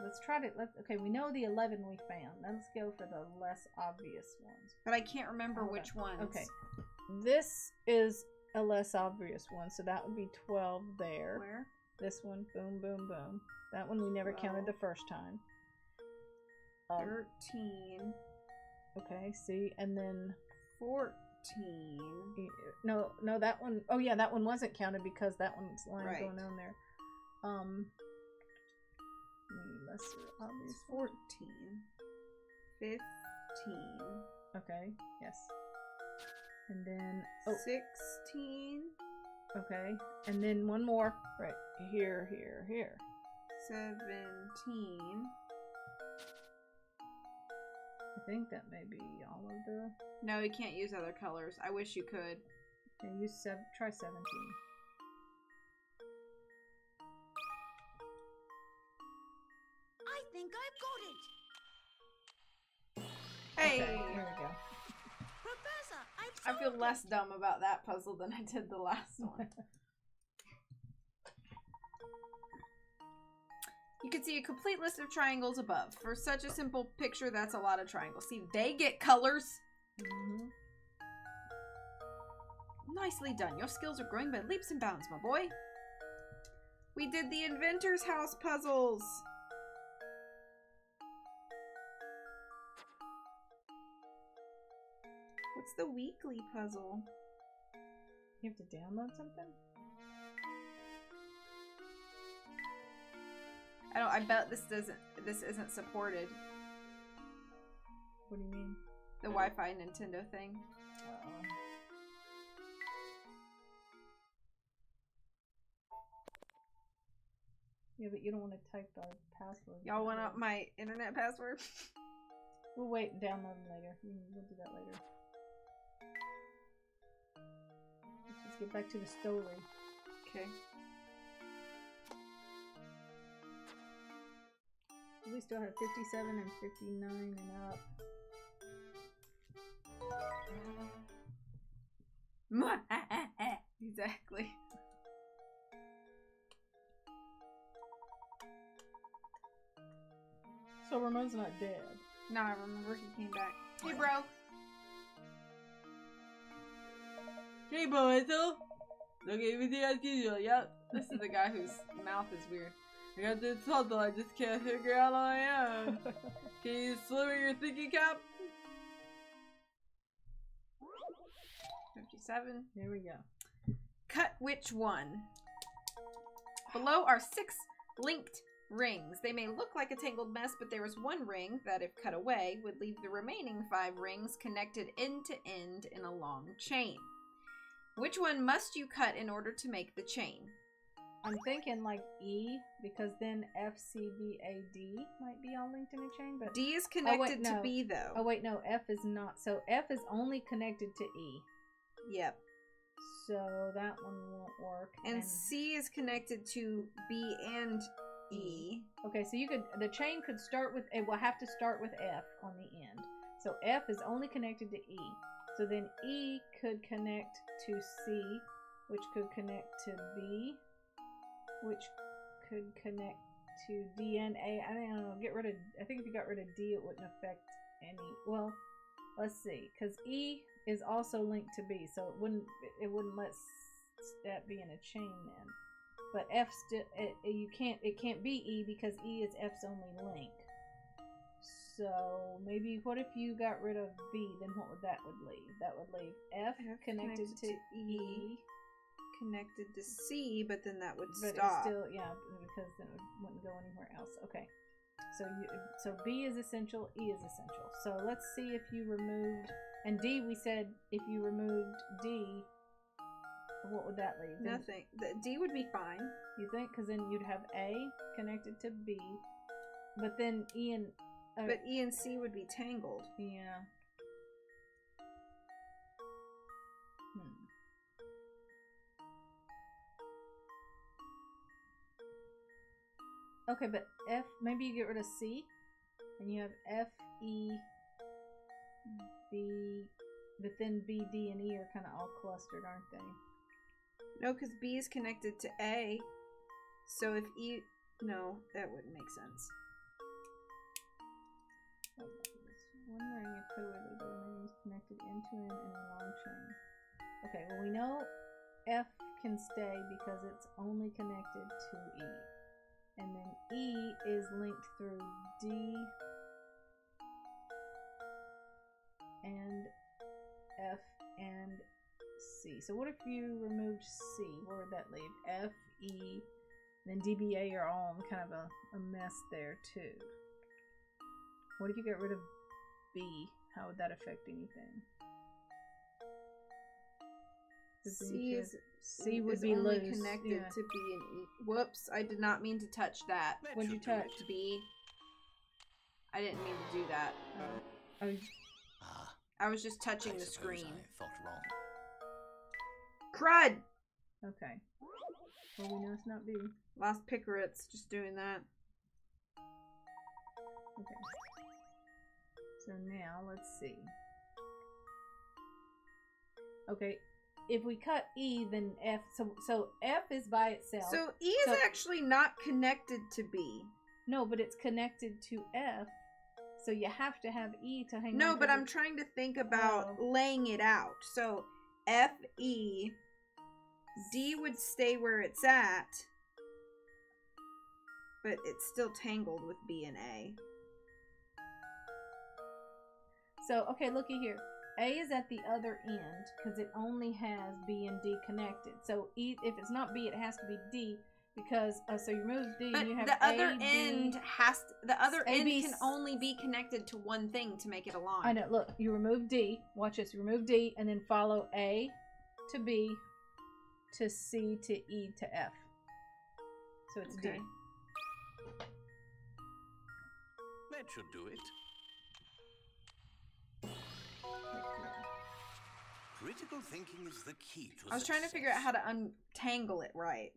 Let's try to okay, we know the 11 we found. Let's go for the less obvious ones. But I can't remember Hold which on. ones. Okay. This is a less obvious one, so that would be 12 there. Where? This one, boom, boom, boom. That one we never counted the first time. 13. Okay, see, and then 14. no, that one, oh yeah, that one wasn't counted because that one's line Right. going on there. Lesser obvious. 14. 15. Okay, yes. And then, oh, 16. okay, and then one more, right here, here, here. 17. I think that may be all of the. No, you can't use other colors. I wish you could. Okay, use try 17. I think I've got it. Hey! Okay, here we go. Professor, I feel less dumb about that puzzle than I did the last one. You can see a complete list of triangles above. For such a simple picture, that's a lot of triangles. See, they get colors. Mm-hmm. Nicely done. Your skills are growing by leaps and bounds, my boy. We did the inventor's house puzzles. What's the weekly puzzle? You have to download something? I bet this isn't supported. What do you mean? The Wi-Fi Nintendo thing. Yeah, but you don't want to type the password. Y'all want out my internet password? We'll wait and download them later. We'll do that later. Let's just get back to the story. Okay. We still have 57 and 59 and up. Exactly. So Ramon's not dead. No, I remember he came back. Hey, bro. Hey, boito. Look at everything I give you. Yep. This is the guy whose mouth is weird. I got this puzzle I just can't figure out on my own. Can you sliver your thinking cap? 57. There we go. Cut which one? Below are 6 linked rings. They may look like a tangled mess, but there is one ring that, if cut away, would leave the remaining 5 rings connected end to end in a long chain. Which one must you cut in order to make the chain? I'm thinking like E, because then F, C, B, A, D might be all linked in a chain, but D is connected to B, though. Oh wait, no, F is not. So F is only connected to E. Yep. So that one won't work. And C is connected to B and E. Okay, so the chain could start with, it will have to start with F on the end. So F is only connected to E. So then E could connect to C, which could connect to B, which could connect to D and A. I don't know, I think if you got rid of D, it wouldn't affect any. Well, let's see, because E is also linked to B, so it wouldn't let that be in a chain then. But F still, it can't be E because E is F's only link. So maybe what if you got rid of B? Then what would that leave? That would leave F connected to E, connected to C, but then that would but stop. it's still because then it wouldn't go anywhere else. Okay. So B is essential, E is essential. So let's see if you removed, and D we said if you removed D, what would that leave? Nothing. The D would be fine. You think? Because then you'd have A connected to B, but then E and but E and C would be tangled. Yeah. Okay, but F, maybe you get rid of C, and you have F, E, B, but then B, D, and E are kind of all clustered, aren't they? No, because B is connected to A. So if E... No, that wouldn't make sense. Wondering if code remains connected end to end in a long chain. Okay, well we know F can stay because it's only connected to E. And then E is linked through D and F and C. So what if you removed C? Where would that leave? F, E, then DBA are all in kind of a mess there too. What if you get rid of B? How would that affect anything? C would be only loose. connected to B and E. Whoops, I did not mean to touch that. What'd you touch? B. I didn't mean to do that. I was just touching the screen. I thought wrong. Crud! Okay. Well, we know it's not B. Lost Picaret's just doing that. Okay. So now, let's see. Okay. If we cut E, then F. So F is by itself. So E is actually not connected to B. No, but it's connected to F. So you have to have E to hang on. No, but I'm trying to think about laying it out. So F, E, D would stay where it's at, but it's still tangled with B and A. So, okay, looky here. A is at the other end because it only has B and D connected. So E, if it's not B, it has to be D because so you remove D but and you have the other A, end B, the other A, end B, can only be connected to one thing to make it a line. I know. Look, you remove D. Watch this. You remove D and then follow A to B to C to E to F. So it's Okay. D. That should do it. Critical thinking is the key to I was trying to figure out how to untangle it right.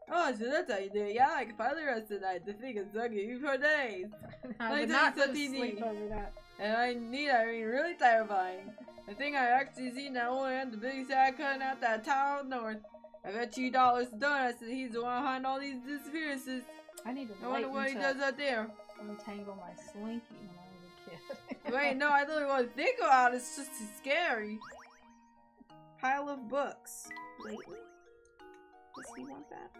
Oh, so that's how you do it. Yeah, I can finally rest tonight. The thing is bugging me for days. I would not lose sleep over that. And I mean, really terrifying. The thing I actually seen that only had the biggest hair cutting out that tower north. I got $2 to donuts and he's the one behind all these disappearances. I need to I wonder what he does out there. untangle my slinky when I was a kid. Wait, no, I don't want to think about it. It's just too scary. Pile of books. Layton? Does he want that?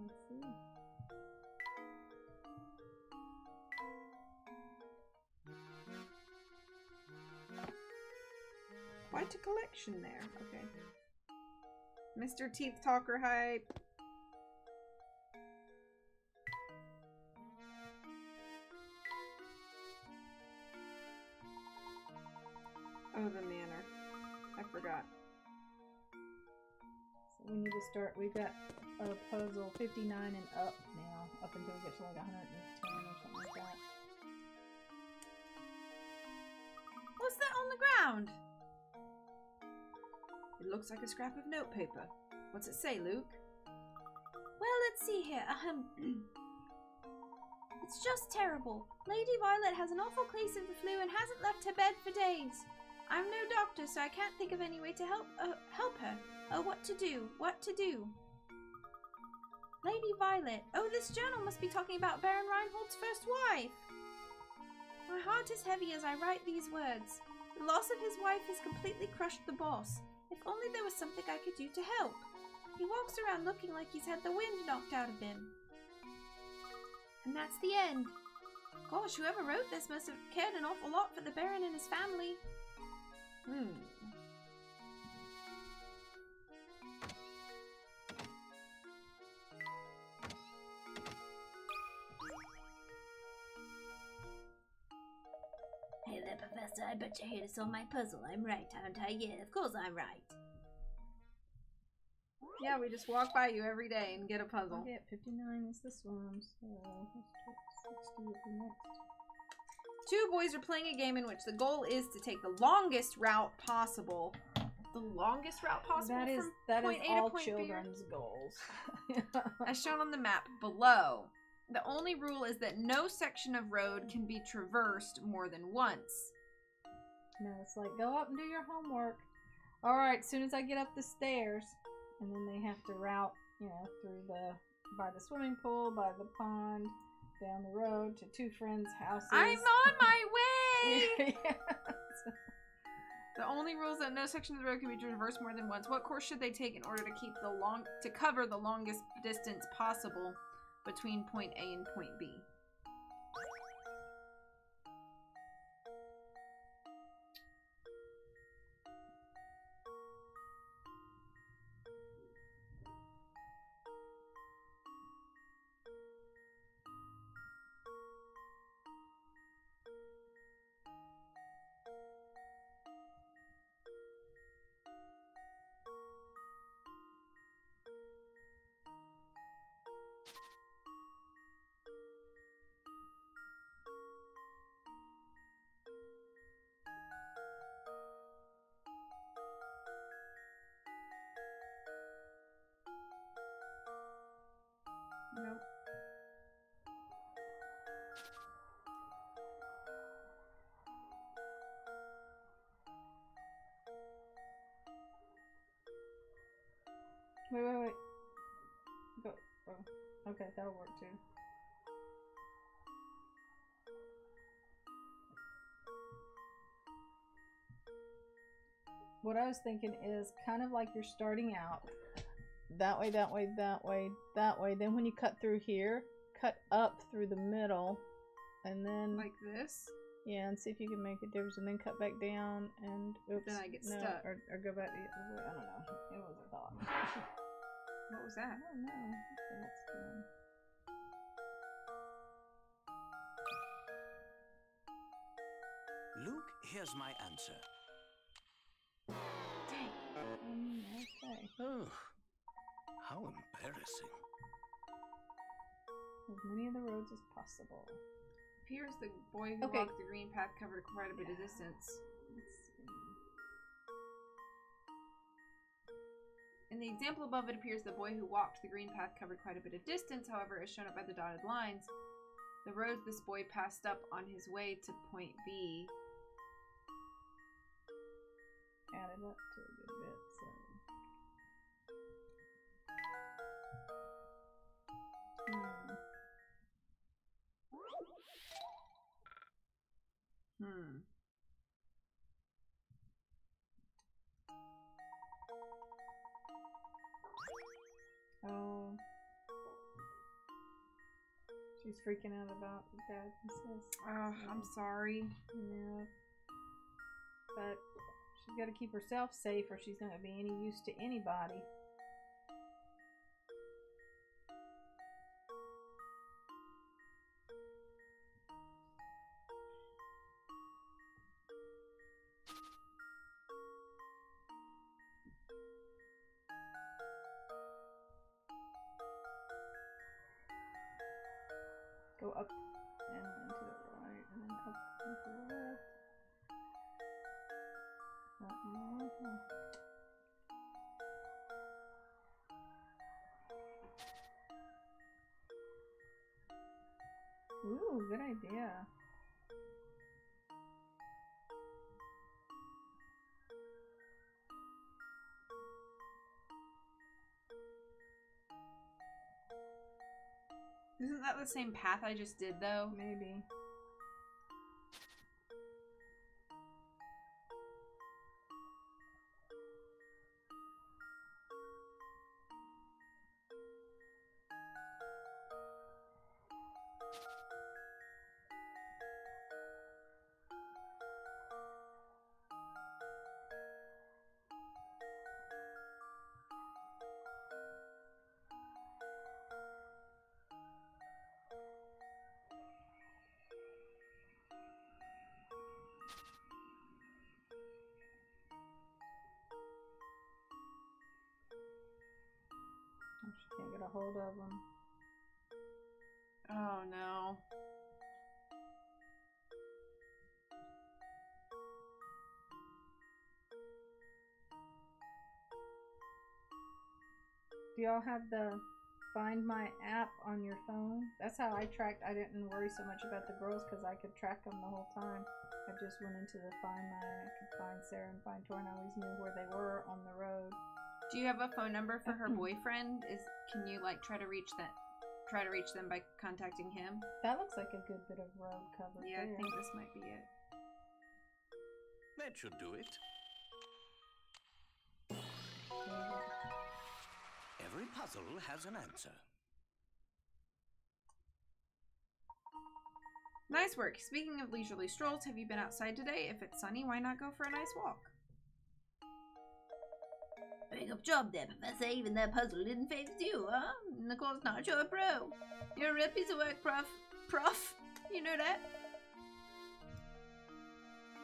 Let's see. Quite a collection there. Okay. Mr. Teeth Talker hype. Oh, the manor. I forgot. So we need to start. We've got a puzzle 59 and up now, up until we get to like 110 or something like that. What's that on the ground? It looks like a scrap of notepaper. What's it say, Luke? Well, let's see here. It's just terrible. Lady Violet has an awful case of the flu and hasn't left her bed for days. I'm no doctor, so I can't think of any way to help her. Oh, what to do? What to do? Lady Violet. Oh, this journal must be talking about Baron Reinhold's first wife. My heart is heavy as I write these words. The loss of his wife has completely crushed the boss. If only there was something I could do to help. He walks around looking like he's had the wind knocked out of him. And that's the end. Gosh, whoever wrote this must have cared an awful lot for the Baron and his family. Hey there, Professor. I bet you're here to solve my puzzle. I'm right, aren't I? Yeah, of course I'm right. Yeah, we just walk by you every day and get a puzzle. Okay, 59 is this one, so 60 would be next. Two boys are playing a game in which the goal is to take the longest route possible. The longest route possible That is from point A to all point B. children's goals. As shown on the map below. The only rule is that no section of road can be traversed more than once. No, it's like, go up and do your homework. Alright, as soon as I get up the stairs. And then they have to route, you know, by the swimming pool, by the pond, down the road to two friends' houses. I'm on my way! Yeah. The only rule is that no section of the road can be traversed more than once. What course should they take in order to cover the longest distance possible between point A and point B? Nope. Wait. Go. Oh. Okay, that'll work too. What I was thinking is kind of like you're starting out. That way, that way, that way, that way. Then when you cut through here, cut up through the middle. And then... Like this? Yeah, and see if you can make a difference. And then cut back down and... Oops. Then I get no, stuck. Or go back the other way. I don't know. It was a thought. What was that? I don't know. That's good. Luke, here's my answer. Okay. Oh, how embarrassing. As many of the roads as possible. Appears the boy who Okay. walked the green path covered quite a bit of distance. Let's see. In the example above, it appears the boy who walked the green path covered quite a bit of distance. However, as shown up by the dotted lines, the roads this boy passed up on his way to point B Added up to a good bit, so. Oh. She's freaking out about Dad and Sis. Oh, I'm sorry. Yeah. But she's got to keep herself safe or she's not going to be any use to anybody. Go up and then to the right, and then up and to the left. Ooh, good idea. Isn't that the same path I just did, though? Maybe. hold of them. Oh no. Do y'all have the Find My app on your phone? That's how I tracked. I didn't worry so much about the girls because I could track them the whole time. I just went into the Find My. I could find Sarah and find Tor, and I always knew where they were on the road. Do you have a phone number for her boyfriend? Can you like try to reach them by contacting him? That looks like a good bit of road covered. Yeah, there. I think this might be it. That should do it. Every puzzle has an answer. Nice work. Speaking of leisurely strolls, have you been outside today? If it's sunny, why not go for a nice walk? Very good job there, Professor. Even that puzzle didn't faze you, huh? And of course not, you're a pro. You're a real piece of work, Prof. Prof? You know that?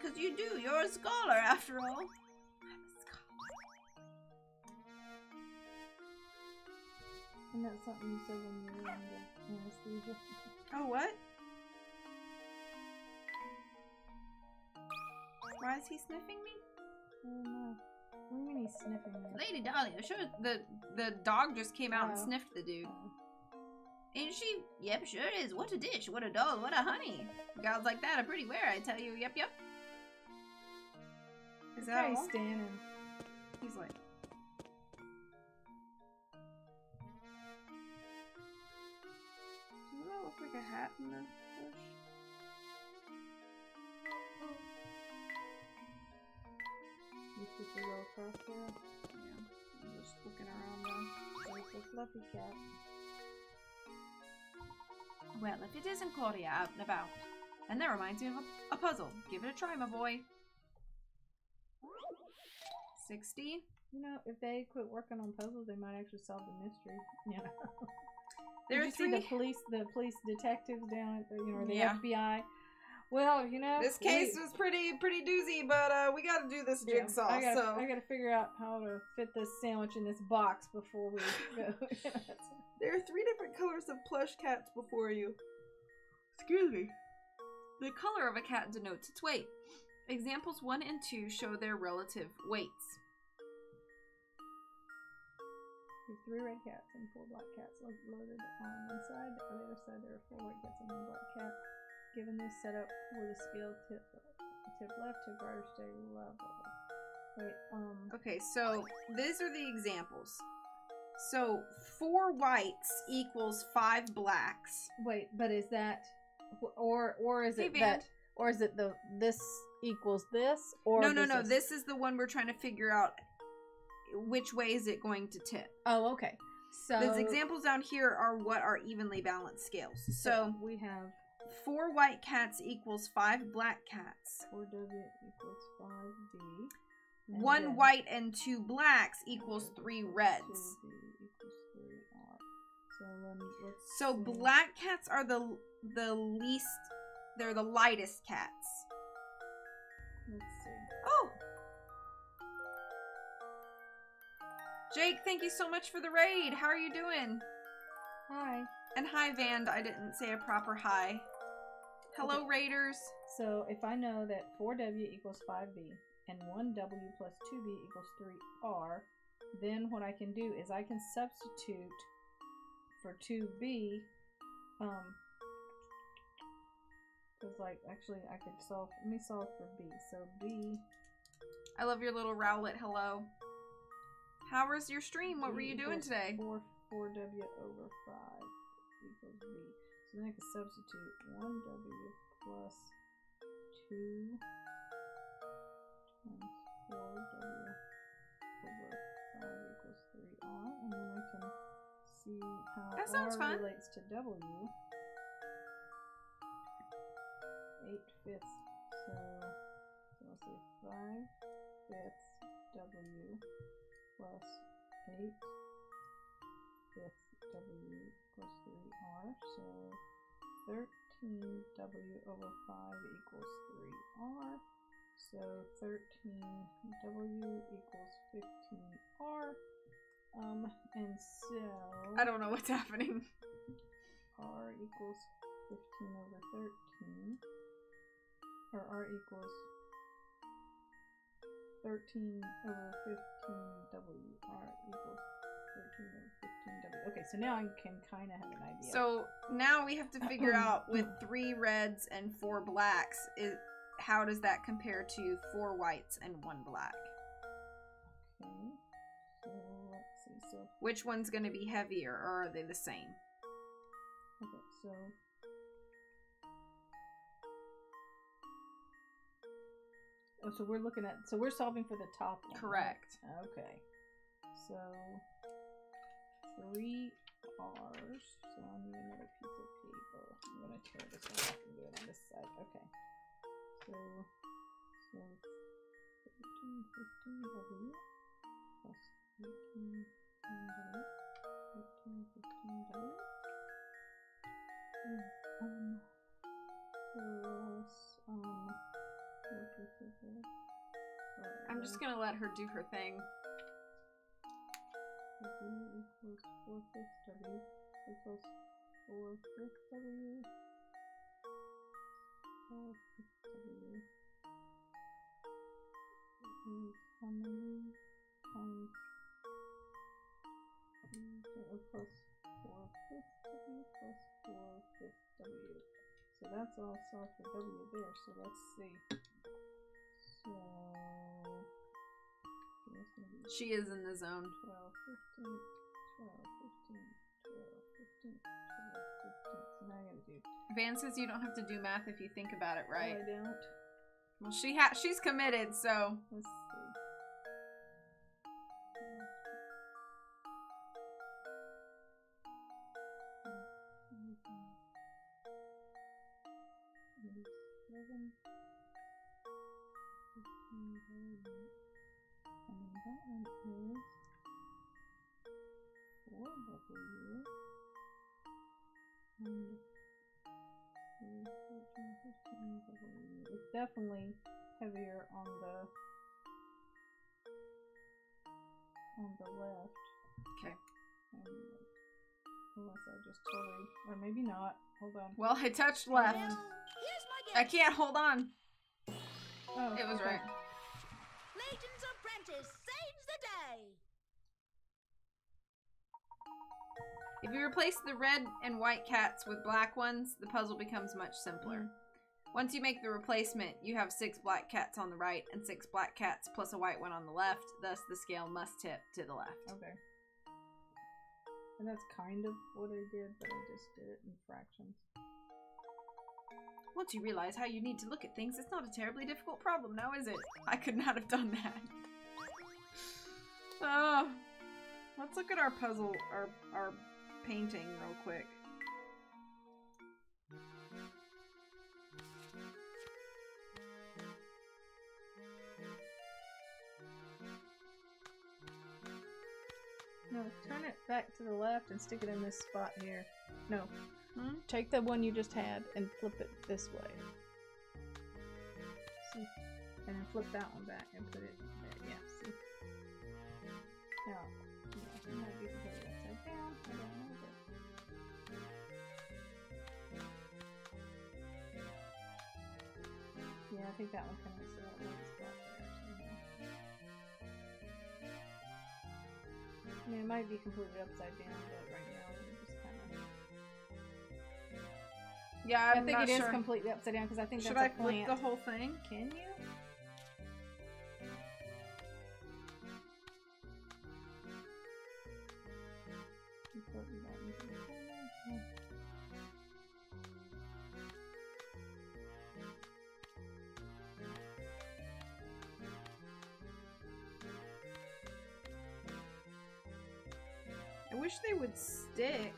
Because you do. You're a scholar, after all. I'm a scholar. Isn't that something you said when you were under anesthesia? Oh, what? Why is he sniffing me? I don't know. What do you mean he's sniffing me? Lady Dahlia, sure. The dog just came out and Oh. sniffed the dude. Ain't she? Yep, sure is. What a dish. What a dog. What a honey. Gals like that are pretty rare, I tell you. Yep, yep. Is Look that how he's all? standing. He's like... Doesn't that look like a hat in the bush? You keep the roll across there. Yeah. I'm just looking around though. There's the fluffy cat. Well, if it isn't Claudia out and about. And that reminds me of a puzzle. Give it a try, my boy. 60. You know, if they quit working on puzzles, they might actually solve the mystery. Yeah. There Did are you see three. the police detectives down at the, or the Yeah. FBI? Well, This case was pretty doozy, but we got to do this jigsaw. I gotta, so I gotta figure out how to fit this sandwich in this box before we go. there are 3 different colors of plush cats before you. Excuse me. The color of a cat denotes its weight. Examples 1 and 2 show their relative weights. There's 3 red cats and 4 black cats loaded on one side. On the other side, there are 4 white cats and 1 black cat. Given this setup, will the scale tip left, tip right, or stay level? Wait, Okay, so these are the examples. So 4 whites equals 5 blacks. wait, but is that, or is Hey, it Van. that, or is it this equals this, or No. This is the one we're trying to figure out. Which way is it going to tip? Oh, okay. So Those examples down here are what are evenly balanced scales. So we have 4 white cats equals 5 black cats. 4W equals 5B. and 1 then white and 2 blacks equals 3 reds. 2B equals 3R. So let's So see. black cats are the least, they're the lightest cats. Let's see. Oh! Jake, thank you so much for the raid. How are you doing? Hi. And hi, Vand. I didn't say a proper hi. Hello, Okay. raiders. So if I know that 4W equals 5B and 1W plus 2B equals 3R, then what I can do is I can substitute for 2B, because like actually I could solve, let me solve for B. So B I love your little rowlet. Hello. How was your stream? What were you doing equals today? 4W over 5 equals B. So then I can substitute 1W plus 2 times 4W over 5 equals 3R. And then I can see how That sounds R fun. relates to W. 8/5. So let's see, 5/5 W plus 8/5 W plus 3R. So 13W over 5 equals 3R. So 13W equals 15R. And so I don't know what's happening. R equals 15 over 13. Or R equals 13 over 15W. R equals 13 over 15W. Okay, so now I can kind of have an idea. So now we have to figure out with 3 reds and 4 blacks, how does that compare to 4 whites and 1 black? Okay, so let's see. So Which one's going to be heavier, or are they the same? okay, so so we're looking at, so we're solving for the top one. Correct. Right? Okay. So 3 R's. So I need another piece of paper. I'm gonna tear this one off and do it on this side. Okay. So 13, 15W plus 13, 15W. 13, 15W. I'm just going to let her do her thing. W equals 4/5 W equals 4/5 W. 4/5 W is how many times plus 4/5 W plus 4/5 W. So that's all solved for W there. So let's see. So that's gonna be She is in the zone. 12, 15, 12, 15, 12, 15, 12, 15. So now I gotta do. Van says you don't have to do math if you think about it right. Oh, I don't. Well, she's committed, so. Let's see. Seven. 15, and then that one is 4W. And 13, 15W. It's definitely heavier on the left. Okay. Unless I just totally, or maybe not. Hold on. Well, I touched left. Well, here's my I gift. can't hold on. Oh, It was okay. right. Layton's apprentice saves the day. If you replace the red and white cats with black ones, the puzzle becomes much simpler. Once you make the replacement, you have 6 black cats on the right and 6 black cats plus a white one on the left. Thus, the scale must tip to the left. Okay. And that's kind of what I did, but I just did it in fractions. Once you realize how you need to look at things, it's not a terribly difficult problem now, is it? I could not have done that. Oh, let's look at our puzzle, our painting real quick. No, turn it back to the left and stick it in this spot here. No. Hmm? Take the one you just had and flip it this way. See? And then flip that one back and put it there. Yeah, see? Now, yeah, it might be completely upside down. I don't know, but... Yeah, I think that one connects to that one spot there somehow. I mean, it might be completely upside down, but right now we're just kind of... Yeah, I I'm think not it is sure. completely upside down because I think Should that's I a flip plant. the whole thing? Can you? You put that into the corner. Yeah. I wish they would stick.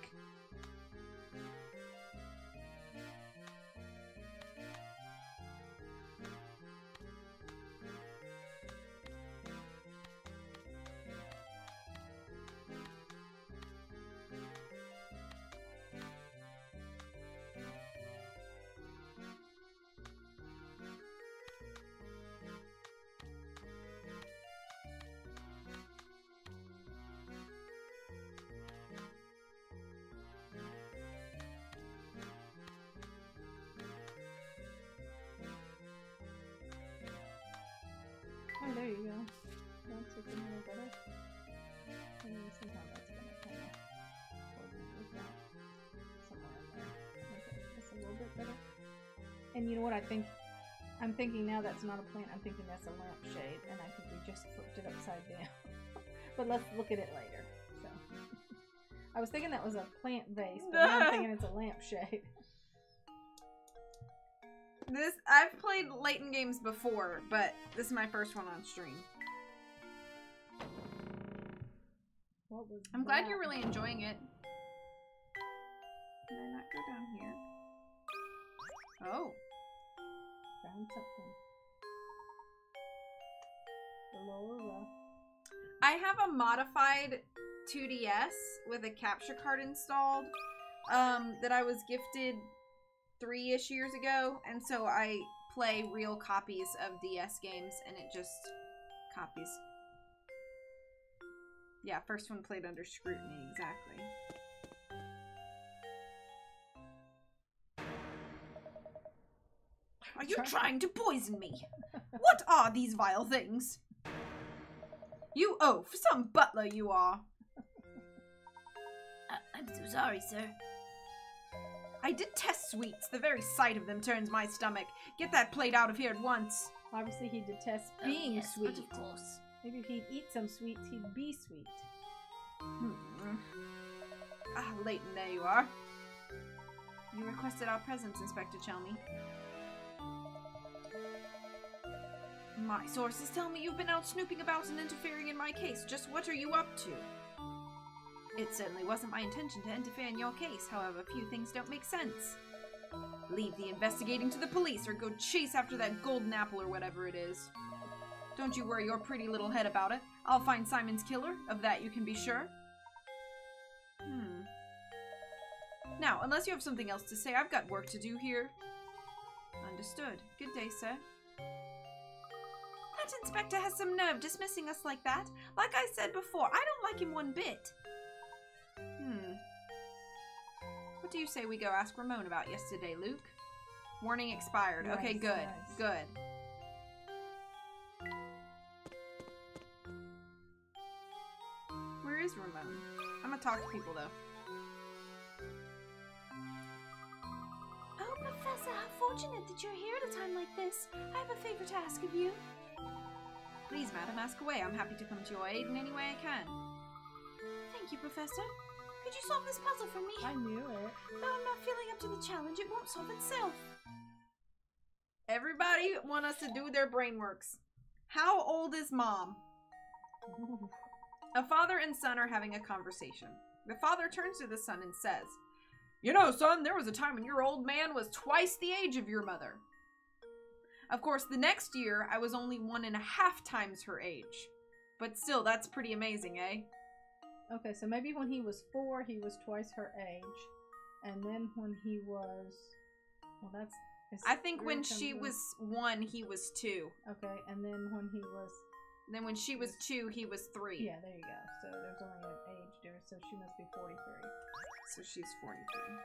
And you know what I think? I'm thinking now that's not a plant. I'm thinking that's a lampshade, and I think we just flipped it upside down. But let's look at it later. So I was thinking that was a plant vase, but now I'm thinking it's a lampshade. I've played Layton games before, but this is my first one on stream. What was I'm glad that? you're really enjoying it. Can I not go down here? Oh. Found something. The lower row. I have a modified 2DS with a capture card installed that I was gifted 3-ish years ago, and so I play real copies of DS games, and it just copies. Yeah, first one played under scrutiny, exactly. Are you trying to poison me? What are these vile things? You oaf, some butler you are. I'm so sorry, sir. I detest sweets. The very sight of them turns my stomach. Get that plate out of here at once. Obviously, he detests being yes, sweet. but of course. Maybe if he'd eat some sweets, he'd be sweet. Ah, Layton, there you are. You requested our presence, Inspector Chelmy. My sources tell me you've been out snooping about and interfering in my case. Just what are you up to? It certainly wasn't my intention to interfere in your case. However, few things don't make sense. Leave the investigating to the police or go chase after that golden apple or whatever it is. Don't you worry your pretty little head about it. I'll find Simon's killer. Of that you can be sure. Now, unless you have something else to say, I've got work to do here. Understood. Good day, sir. That inspector has some nerve dismissing us like that. Like I said before, I don't like him one bit. What do you say we go ask Ramon about yesterday, Luke? Warning expired. Nice, okay, good. nice. Good. Where is Ramon? I'm gonna talk to people, though. Oh, Professor, how fortunate that you're here at a time like this. I have a favor to ask of you. Please, madam, ask away. I'm happy to come to your aid in any way I can. Thank you, Professor. Could you solve this puzzle for me? I knew it. Though I'm not feeling up to the challenge, it won't solve itself. Everybody want us to do their brain works. How old is Mom? A father and son are having a conversation. The father turns to the son and says, "You know, son, there was a time when your old man was twice the age of your mother. Of course, the next year, I was only 1.5 times her age. But still, that's pretty amazing, eh?" Okay, so maybe when he was 4, he was twice her age. And then when he was... Well, that's... I think when she was 1, he was 2. Okay, and then when he was... Then when she was 2, he was 3. Yeah, there you go. So there's only an age difference, so she must be 43. So she's 43.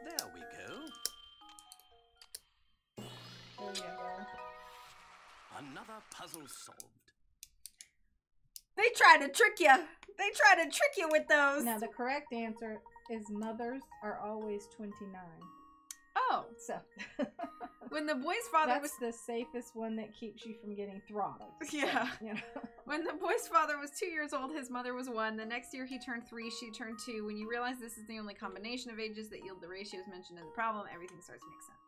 There we go. There you go. Another puzzle solved. They try to trick you. They try to trick you with those. Now, the correct answer is mothers are always 29. Oh. So, When the boy's father that's the safest one that keeps you from getting throttled. Yeah. So, you know. When the boy's father was 2 years old, his mother was 1. The next year he turned 3, she turned 2. When you realize this is the only combination of ages that yield the ratios mentioned in the problem, everything starts to make sense.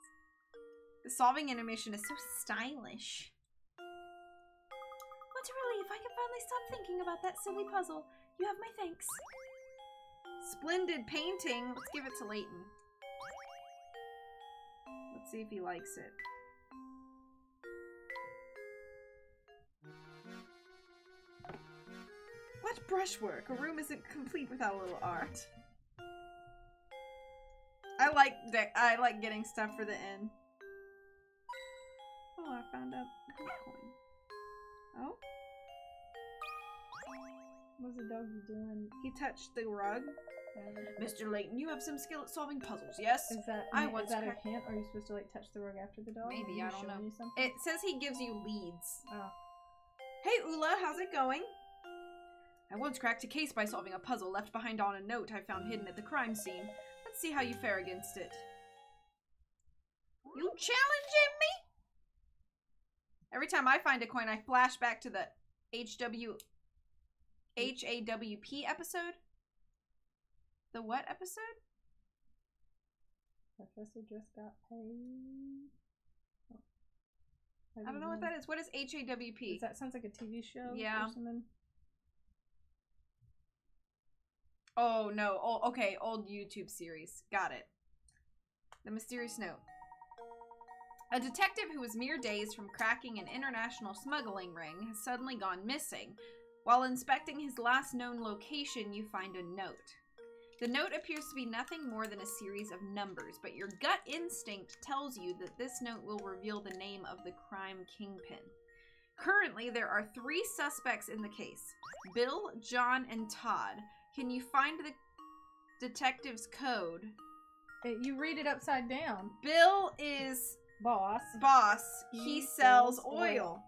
The solving animation is so stylish. What a relief. I can finally stop thinking about that silly puzzle. You have my thanks. Splendid painting. Let's give it to Layton. Let's see if he likes it. What brushwork? A room isn't complete without a little art. I like getting stuff for the end. Oh, I found a coin. Oh? What's the doggy doing? He touched the rug. Mr. Layton, you have some skill at solving puzzles, yes? Is that, once is that a cracked- hint? Or are you supposed to like touch the rug after the dog? Maybe, Are I you don't know. showing you something? It says he gives you leads. Oh. Hey, Ula, how's it going? I once cracked a case by solving a puzzle left behind on a note I found hidden at the crime scene. Let's see how you fare against it. You challenging me? Every time I find a coin, I flash back to the HAWP episode? The what episode? Professor just got paid. I don't know what that is. What is HAWP? That sounds like a TV show. Yeah. Or something. Oh, no. Oh, okay. Old YouTube series. Got it. The mysterious note. A detective who was mere days from cracking an international smuggling ring has suddenly gone missing. While inspecting his last known location, you find a note. The note appears to be nothing more than a series of numbers, but your gut instinct tells you that this note will reveal the name of the crime kingpin. Currently, there are 3 suspects in the case. Bill, John, and Todd. Can you find the detective's code? You read it upside down. Bill is... Boss. He sells oil.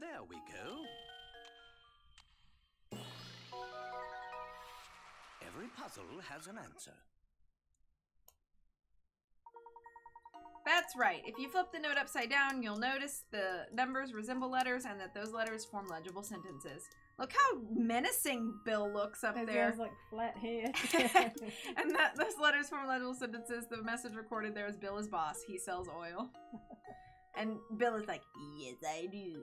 There we go. Every puzzle has an answer. That's right. If you flip the note upside down, you'll notice the numbers resemble letters and that those letters form legible sentences. Look how menacing Bill looks up He there. has like flat head. And those letters form legible sentences. The message recorded there is Bill is boss. He sells oil. And Bill is like, yes, I do.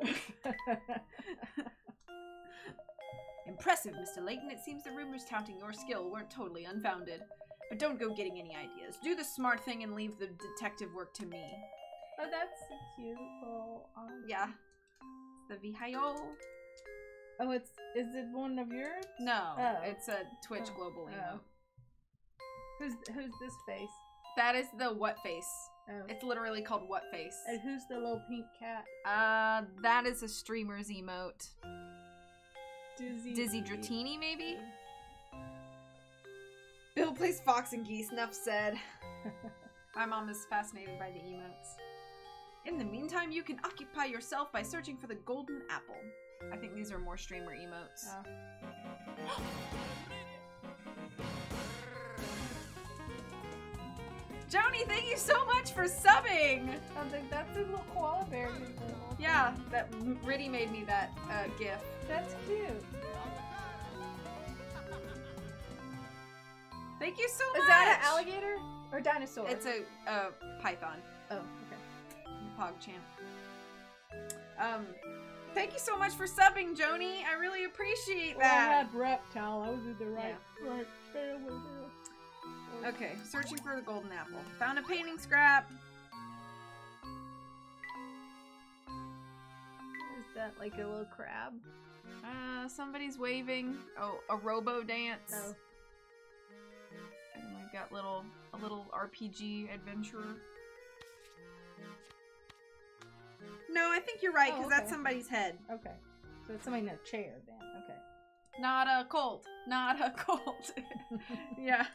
Impressive, Mr. Layton. It seems the rumors touting your skill weren't totally unfounded. But don't go getting any ideas. Do the smart thing and leave the detective work to me. Oh, that's a cute little... Yeah. It's the Vihayo. Oh, is it one of yours? No, Oh. it's a Twitch global emote. Who's this face? That is the what face. Oh. It's literally called what face. And who's the little pink cat? That is a streamer's emote. Dizzy Dr- Dratini, maybe? Bill plays Fox and Geese, enough said. My mom is fascinated by the emotes. In the meantime, you can occupy yourself by searching for the golden apple. I think these are more streamer emotes. Joni, thank you so much for subbing! I think that's a little koala bear. Yeah, that Riddy made me that gif. That's cute. Thank you so much! Is that an alligator or dinosaur? It's a python. Oh, okay. PogChamp. Thank you so much for subbing, Joni. I really appreciate Well, I that. had reptile. I was in the right family there. Okay, searching for the golden apple. Found a painting scrap. Is that like a little crab? Somebody's waving. Oh, a robo dance. Oh. And we've got a little RPG adventurer. No, I think you're right, because that's somebody's head. Okay. So it's somebody in a chair then. Okay. Not a cult. Not a cult. Yeah.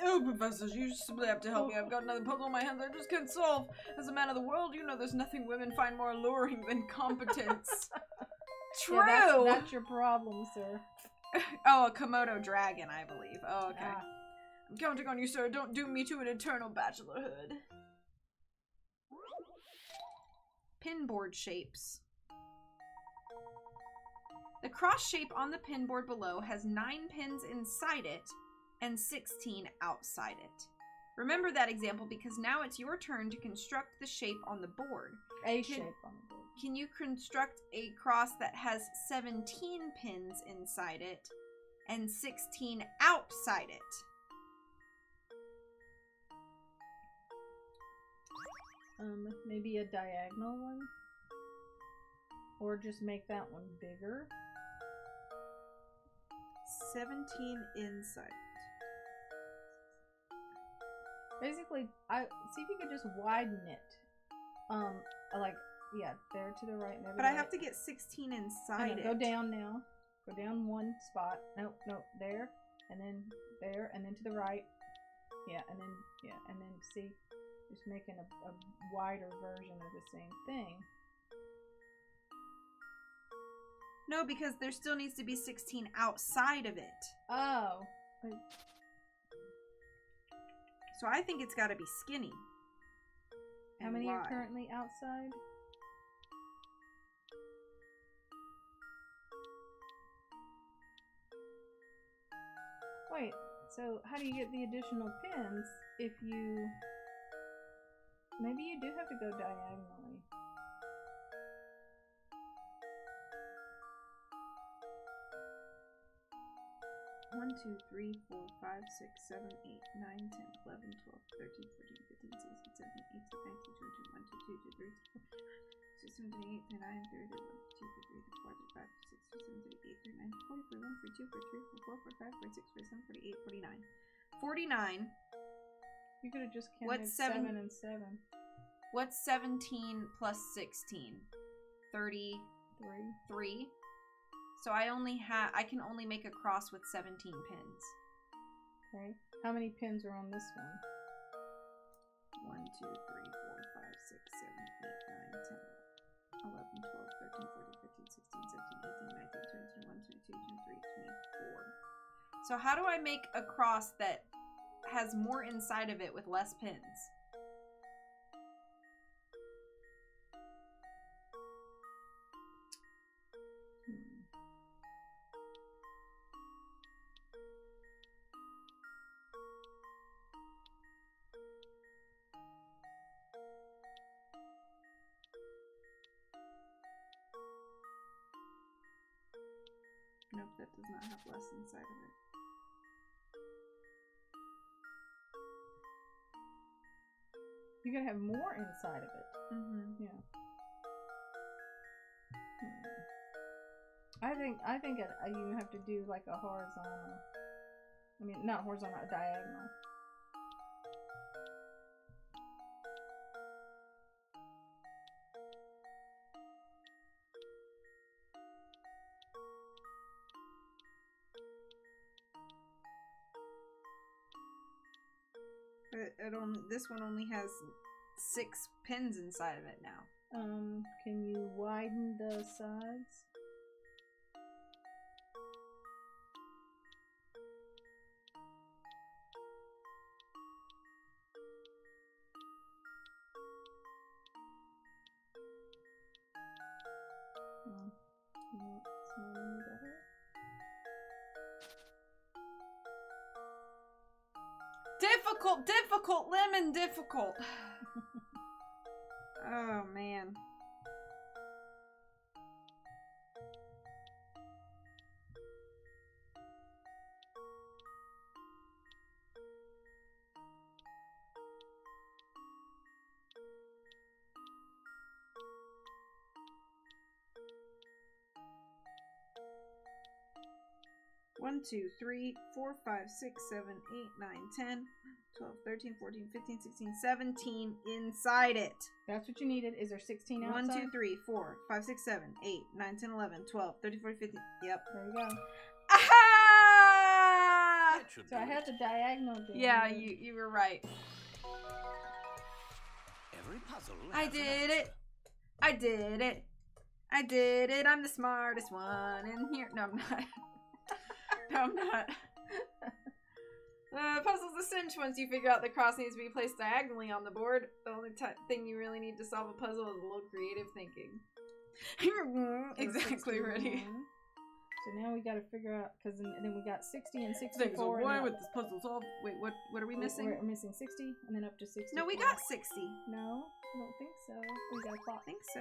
Oh, Professor, you simply have to help me. I've got another puzzle in my hands I just can't solve. As a man of the world, you know there's nothing women find more alluring than competence. True! Yeah, that's your problem, sir. Oh, a Komodo dragon, I believe. Oh, okay. Ah. I'm counting on you, sir. Don't doom me to an eternal bachelorhood. Pinboard shapes. The cross shape on the pinboard below has 9 pins inside it and 16 outside it. Remember that example because now it's your turn to construct the shape on the board. A shape on the board. Can you construct a cross that has 17 pins inside it and 16 outside it? Maybe a diagonal one? Or just make that one bigger? 17 inside. Basically, see if you could just widen it. Like, yeah, there to the right. And But I have to get 16 inside it. Go down now. Go down one spot. Nope, nope, there. and then there, and then to the right. Yeah, and then see, just making a wider version of the same thing. No, because there still needs to be 16 outside of it. Oh. So I think it's got to be skinny. How and many are wide. currently outside? Wait, so how do you get the additional pins if you... Maybe you do have to go diagonally. One, 2, 3, 4, 5, 6, 7, 8, 9, 10, 11, 12, 13, 14, 15, 16, 17, 18, 19, 20, 21, 22, 23, 24, 26, 27, 28, 29, 30, 31, 32, 33, 34, 35, 36, 37, 38, 39, 40, 41, 42, 43, 44, 45, 46, 47, 48, 49. 49. You could have just counted What's 7 and 7. What's 17 plus 16? 33. 3. So I can only make a cross with 17 pins. Okay. How many pins are on this one? 1, 2, 3, 4, 5, 6, 7, 8, 9, 10, 11, 12, 13, 14, 15, 16, 17, 18, 19, 20, 21, 22, 23, 24. So how do I make a cross that has more inside of it with less pins? Nope, that does not have less inside of it. You're gonna have more inside of it. Mm-hmm. Yeah. I think you have to do like a horizontal. I mean, not horizontal, a diagonal. This one only has 6 pins inside of it now. Can you widen the sides? No. No, it's not any better. Difficult, lemon, difficult. Oh, man. One, 2, 3, 4, 5, 6, 7, 8, 9, 10, 12, 13, 14, 15, 16, 17 inside it. That's what you needed. Is there 16 outside? 1, 2, 3, 4, 5, 6, 7, 8, 9, 10, 11, 12, 13, 14, 15. Yep. There you go. Aha! That should So I do had it. the diagonal down. Yeah, you were right. Every puzzle I has an did answer. it. I did it. I did it. I'm the smartest one in here. No, I'm not. No, I'm not. Puzzle's a cinch once you figure out the cross needs to be placed diagonally on the board. The only thing you really need to solve a puzzle is a little creative thinking. Exactly, ready. So now we got to figure out, because then we got 60 and Things 64. are one and with this puzzle solved. Wait, what are we missing? We're missing 60 and then up to 60. No, we got 60. No, I don't think so. We got a clock. I think so.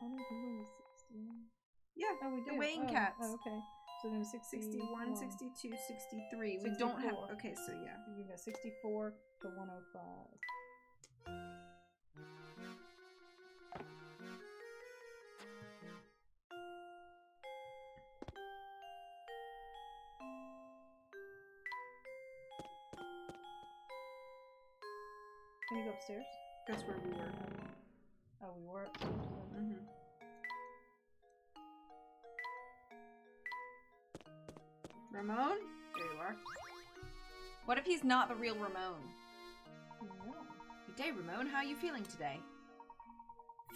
I don't think we have 60. Yeah, Oh, we do. the weighing oh, cats. Oh, okay. So then 61, 62, 63. We don't have... 64. Okay, so yeah. We got 64 to 105. Can you go upstairs? That's where we were. Oh, we were. Mm-hmm. Ramon? There you are. What if he's not the real Ramon? No. Good day, Ramon. How are you feeling today?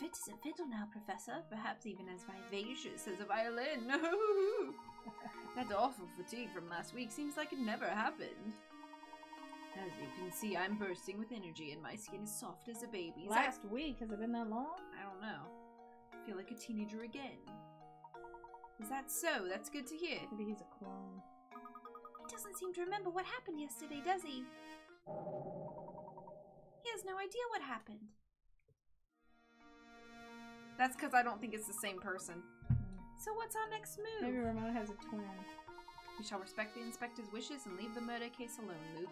Fit as a fiddle now, Professor. Perhaps even as vivacious As a violin. That awful fatigue from last week seems like it never happened. As you can see, I'm bursting with energy and my skin is soft as a baby's. Last week? Has it been that long? I don't know. I feel like a teenager again. Is that so? That's good to hear. Maybe he's a clone. He doesn't seem to remember what happened yesterday, does he? He has no idea what happened. That's because I don't think it's the same person. So what's our next move? Maybe Ramon has a twin. We shall respect the inspector's wishes and leave the murder case alone, Luke.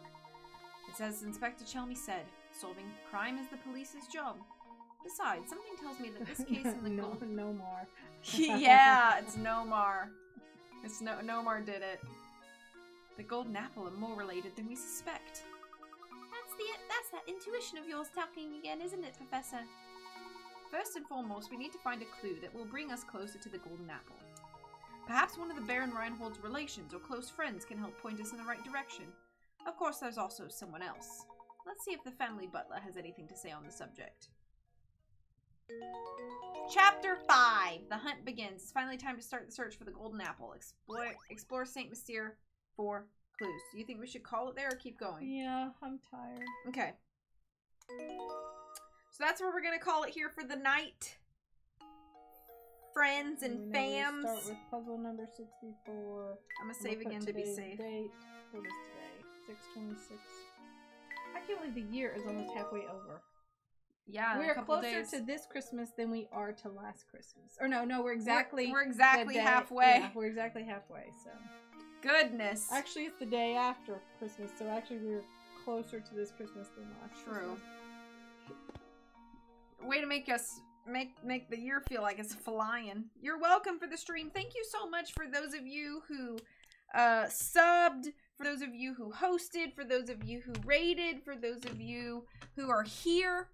It's as Inspector Chelmy said, solving crime is the police's job. Besides, something tells me that this case in the no more. Yeah, it's Nomar. It's Nomar did it. The golden apple are more related than we suspect. That's that intuition of yours talking again, isn't it, Professor? First and foremost, we need to find a clue that will bring us closer to the golden apple. Perhaps one of the Baron Reinhold's relations or close friends can help point us in the right direction. Of course, there's also someone else. Let's see if the family butler has anything to say on the subject. Chapter 5. The hunt begins. It's finally time to start the search for the golden apple. Explore St. Mystere for clues. Do you think we should call it there or keep going? Yeah, I'm tired. Okay. So that's where we're going to call it here for the night. Friends and fams. Start with puzzle number 64. I'm going to save again to be safe. Date. What is today? 6/26. I can't believe the year is almost halfway over. Yeah, we are closer to this Christmas than we are to last Christmas. Or no, we're exactly halfway. Yeah, we're exactly halfway. So goodness. Actually, it's the day after Christmas, so actually we're closer to this Christmas than last. True. Christmas. Way to make us make the year feel like it's flying. You're welcome for the stream. Thank you so much for those of you who subbed, for those of you who hosted, for those of you who rated, for those of you who are here,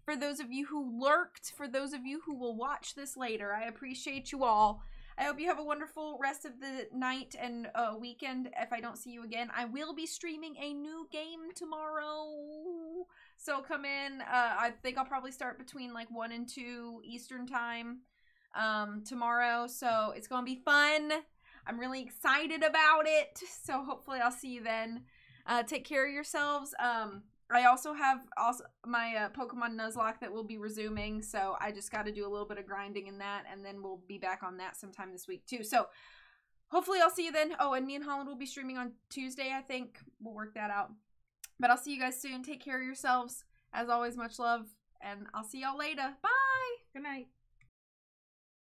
for those of you who lurked, for those of you who will watch this later. I appreciate you all. I hope you have a wonderful rest of the night and weekend. If I don't see you again, I will be streaming a new game tomorrow. So come in. I think I'll probably start between like 1 and 2 Eastern time tomorrow. So it's going to be fun. I'm really excited about it. So hopefully I'll see you then. Take care of yourselves. I also have my Pokemon Nuzlocke that will be resuming, so I just got to do a little bit of grinding in that, and then we'll be back on that sometime this week too. So hopefully I'll see you then. Oh, and me and Holland will be streaming on Tuesday, I think. We'll work that out. But I'll see you guys soon. Take care of yourselves. As always, much love, and I'll see y'all later. Bye! Good night.